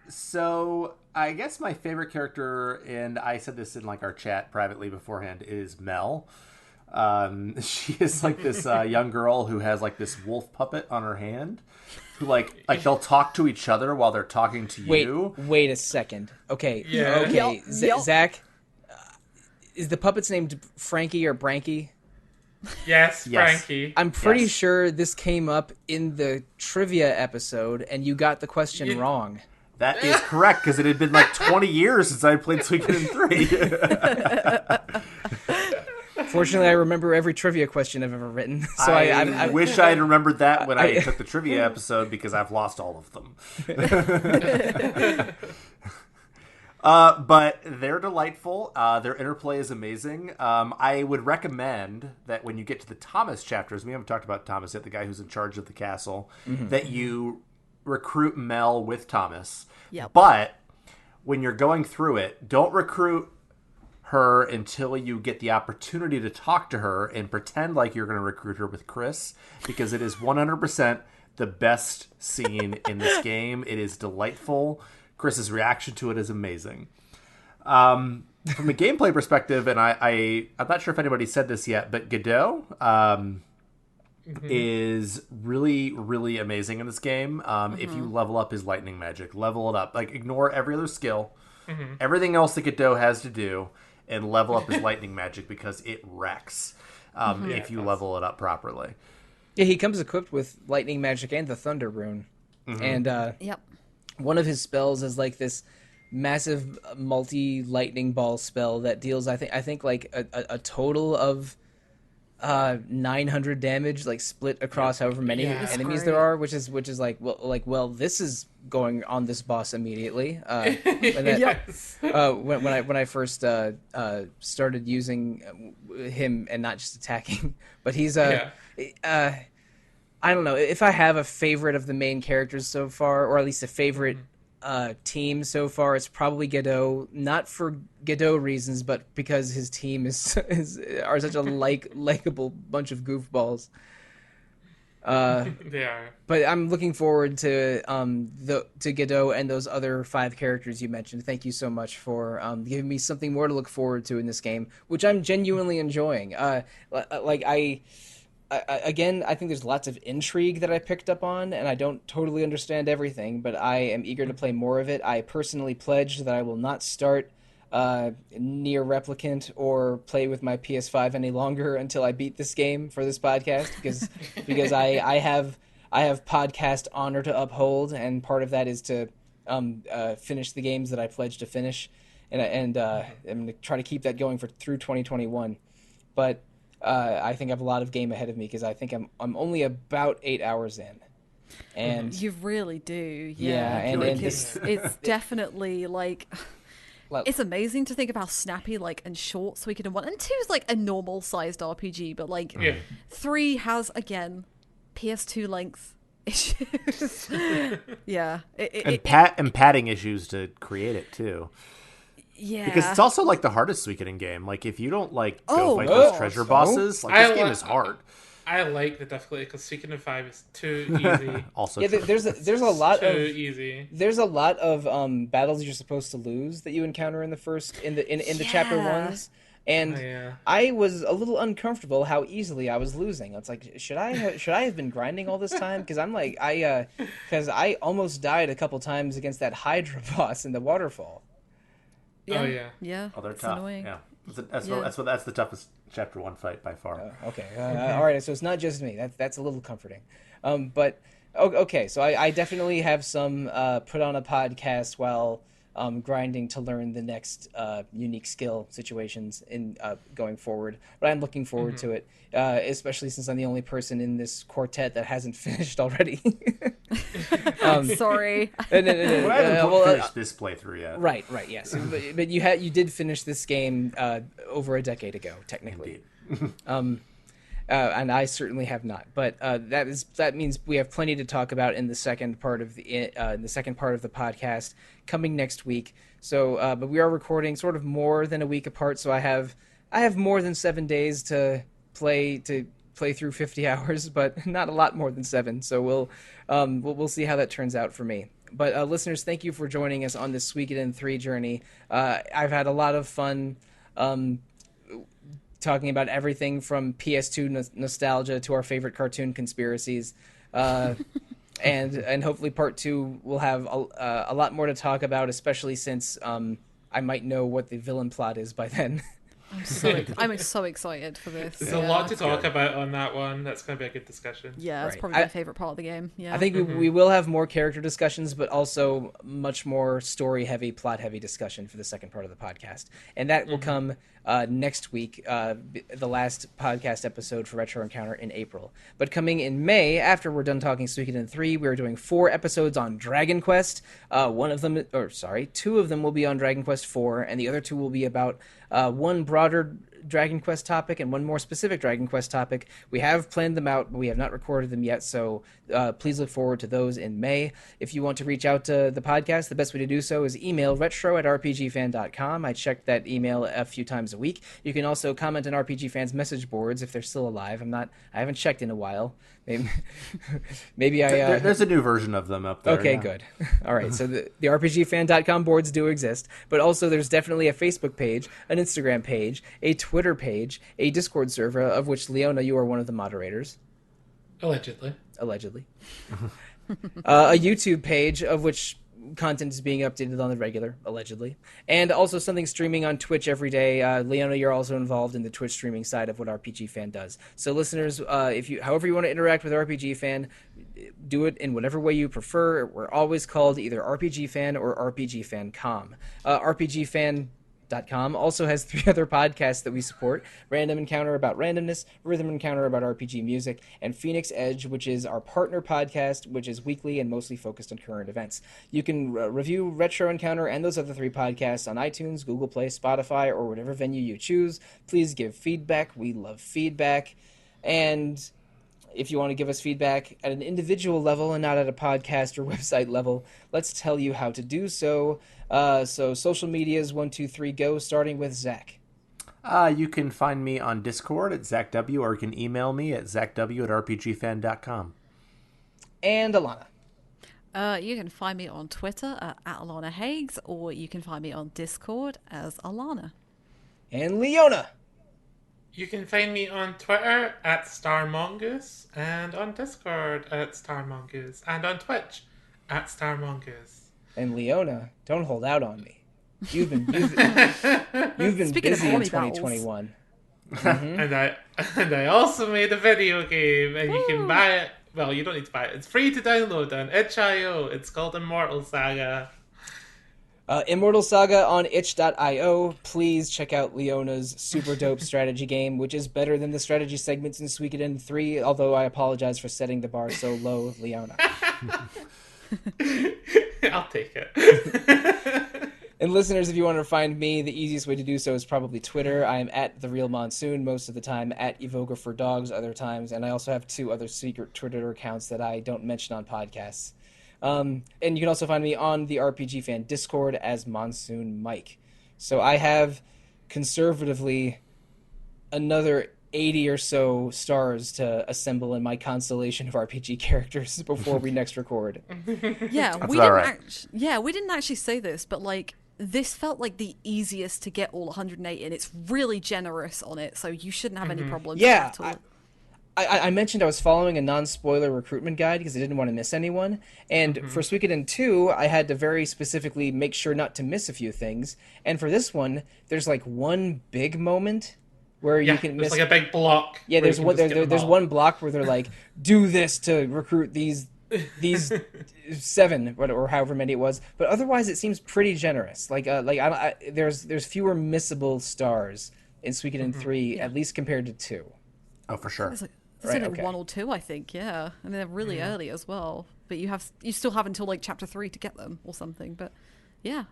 Speaker 3: So I guess my favorite character, and I said this in our chat privately beforehand, is Mel. She is this young girl who has this wolf puppet on her hand. Who they'll talk to each other while they're talking to you.
Speaker 1: Wait a second. Okay.
Speaker 4: Yeah.
Speaker 1: Okay. Zach, is the puppet's named Frankie or Branky?
Speaker 4: Yes, Frankie.
Speaker 1: I'm pretty sure this came up in the trivia episode, and you got the question wrong.
Speaker 3: That is correct, because it had been 20 years since I played Suikoden 3.
Speaker 1: Fortunately, I remember every trivia question I've ever written. So
Speaker 3: I wish I had remembered that when I took the trivia episode, because I've lost all of them. But they're delightful. Their interplay is amazing. I would recommend that when you get to the Thomas chapters, we haven't talked about Thomas yet, the guy who's in charge of the castle, that you recruit Mel with Thomas.
Speaker 2: Yep.
Speaker 3: But when you're going through it, don't recruit her until you get the opportunity to talk to her and pretend like you're going to recruit her with Chris, because it is 100% the best scene in this game. It is delightful. Chris's reaction to it is amazing. from a gameplay perspective, and I'm not sure if anybody said this yet, but Godot is really, really amazing in this game. If you level up his lightning magic, level it up. Like, ignore every other skill, everything else that Godot has to do, and level up his lightning magic because it wrecks if you level it up properly.
Speaker 1: Yeah, he comes equipped with lightning magic and the thunder rune. And
Speaker 2: Yep.
Speaker 1: one of his spells is like this massive multi-lightning ball spell that deals, I think like a total of 900 damage, like split across however many enemies there are, which is like, well, this is going on this boss immediately. When I first started using him and not just attacking, but he's I don't know if I have a favorite of the main characters so far, or at least a favorite team so far. It's probably Godot, not for Godot reasons, but because his team are such a likable bunch of goofballs.
Speaker 4: They are.
Speaker 1: But I'm looking forward to Godot and those other 5 characters you mentioned. Thank you so much for giving me something more to look forward to in this game, which I'm genuinely enjoying. Again, I think there's lots of intrigue that I picked up on, and I don't totally understand everything, but I am eager to play more of it. I personally pledged that I will not start Nier Replicant or play with my PS5 any longer until I beat this game for this podcast, because I have podcast honor to uphold, and part of that is to finish the games that I pledged to finish, and I'm going to try to keep that going through 2021. But I think I have a lot of game ahead of me because I think I'm only about 8 hours in, and
Speaker 2: you really do,
Speaker 1: and
Speaker 2: it's definitely like it's amazing to think of how snappy and short Suikoden 1 and 2 is like a normal sized RPG, but 3 has again PS2 length issues.
Speaker 3: And padding issues to create it too.
Speaker 2: Yeah,
Speaker 3: because it's also like the hardest Suikoden game. Like, if you don't go fight those treasure bosses, this game is hard.
Speaker 4: I like the difficulty because Suikoden 5 is too easy.
Speaker 3: Also,
Speaker 1: there's a lot of
Speaker 4: easy.
Speaker 1: There's a lot of battles you're supposed to lose that you encounter in the chapter ones, and I was a little uncomfortable how easily I was losing. It's like, should I have been grinding all this time? Because I'm like because I almost died a couple times against that Hydra boss in the waterfall.
Speaker 2: Yeah.
Speaker 3: Oh, they're tough.
Speaker 2: Annoying.
Speaker 3: Yeah, that's the toughest chapter 1 fight by far.
Speaker 1: Okay, all right. So it's not just me. That's a little comforting. But okay. So I definitely have some put on a podcast while grinding to learn the next unique skill situations in going forward. But I'm looking forward to it, especially since I'm the only person in this quartet that hasn't finished already.
Speaker 2: Sorry.
Speaker 3: No. I haven't finished this playthrough yet.
Speaker 1: Right, yes. But you did finish this game over a decade ago, technically. And I certainly have not. But that means we have plenty to talk about in the second part of the podcast coming next week. So, but we are recording sort of more than a week apart. So I have more than 7 days to play through 50 hours, but not a lot more than 7. So we'll see how that turns out for me. But listeners, thank you for joining us on this Suikoden 3 journey. I've had a lot of fun. Talking about everything from PS2 nostalgia to our favorite cartoon conspiracies, and hopefully part 2 will have a lot more to talk about, especially since I might know what the villain plot is by then.
Speaker 2: I'm so excited for this.
Speaker 4: There's a lot to talk about on that one. That's going to be a good discussion.
Speaker 2: Yeah, it's probably my favorite part of the game. Yeah,
Speaker 1: I think we will have more character discussions, but also much more story-heavy, plot-heavy discussion for the second part of the podcast. And that will come next week, the last podcast episode for Retro Encounter in April. But coming in May, after we're done talking Suikoden 3, we're doing 4 episodes on Dragon Quest. 2 of them will be on Dragon Quest 4, and the other 2 will be about one broader Dragon Quest topic and one more specific Dragon Quest topic. We have planned them out, but we have not recorded them yet, so please look forward to those in May. If you want to reach out to the podcast, the best way to do so is email retro@rpgfan.com. I check that email a few times a week. You can also comment on RPG Fans message boards if they're still alive. I haven't checked in a while. Maybe
Speaker 3: There's a new version of them up there.
Speaker 1: Okay,
Speaker 3: yeah.
Speaker 1: good. All right, so the rpgfan.com boards do exist, but also there's definitely a Facebook page, an Instagram page, a Twitter page, a Discord server, of which, Leona, you are one of the moderators.
Speaker 4: Allegedly.
Speaker 1: A YouTube page, of which content is being updated on the regular, allegedly. And also something streaming on Twitch every day. Leona, you're also involved in the Twitch streaming side of what RPG Fan does. So listeners, however you want to interact with RPG Fan, do it in whatever way you prefer. We're always called either RPG Fan or RPG Fancom. RPG Fan also has 3 other podcasts that we support: Random Encounter about randomness, Rhythm Encounter about RPG music, and Phoenix Edge, which is our partner podcast, which is weekly and mostly focused on current events. You can review Retro Encounter and those other 3 podcasts on iTunes, Google Play, Spotify, or whatever venue you choose. Please give feedback. We love feedback. And if you want to give us feedback at an individual level and not at a podcast or website level, let's tell you how to do so. So social medias, 1, 2, 3, go, starting with Zach.
Speaker 3: You can find me on Discord at ZachW, or you can email me at zachw@rpgfan.com.
Speaker 1: And Alana.
Speaker 2: You can find me on Twitter at Alana Hagues, or you can find me on Discord as Alana.
Speaker 1: And Leona.
Speaker 4: You can find me on Twitter at StarMongoose, and on Discord at StarMongoose, and on Twitch at StarMongoose.
Speaker 1: And Leona, don't hold out on me. You've been busy in 2021.
Speaker 4: Mm-hmm. And I also made a video game, and you can buy it. Well, you don't need to buy it. It's free to download on itch.io. It's called Immortal Saga.
Speaker 1: Immortal Saga on itch.io. Please check out Leona's super dope strategy game, which is better than the strategy segments in Suikoden 3, although I apologize for setting the bar so low, Leona.
Speaker 4: I'll take it.
Speaker 1: And listeners, if you want to find me, the easiest way to do so is probably Twitter. I am at The Real Monsoon most of the time, at evokes for dogs other times, and I also have 2 other secret Twitter accounts that I don't mention on podcasts. And you can also find me on the RPG Fan Discord as Monsoon Mike. So I have conservatively another 80 or so stars to assemble in my constellation of RPG characters before we next record.
Speaker 2: Yeah, we didn't actually say this, but like this felt like the easiest to get all 108 in. It's really generous on it, so you shouldn't have any problems with that at all.
Speaker 1: I mentioned I was following a non-spoiler recruitment guide because I didn't want to miss anyone. And for Suikoden 2, I had to very specifically make sure not to miss a few things. And for this one, there's like one big moment where you can miss.
Speaker 4: There's like a big block.
Speaker 1: Yeah, there's one block where they're like, do this to recruit these 7 or however many it was. But otherwise, it seems pretty generous. There's fewer missable stars in Suikoden 3, at least compared to 2.
Speaker 3: Oh, for sure.
Speaker 2: There's like 1 or 2, I think. Yeah, I mean they're really early as well. But you still have until like chapter 3 to get them or something. But yeah.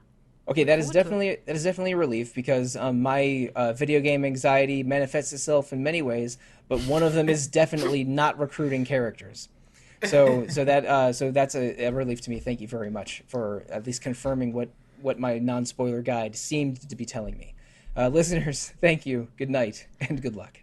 Speaker 1: Okay, that is definitely a relief because my video game anxiety manifests itself in many ways, but one of them is definitely not recruiting characters. So that's a relief to me. Thank you very much for at least confirming what my non-spoiler guide seemed to be telling me. Listeners, thank you. Good night and good luck.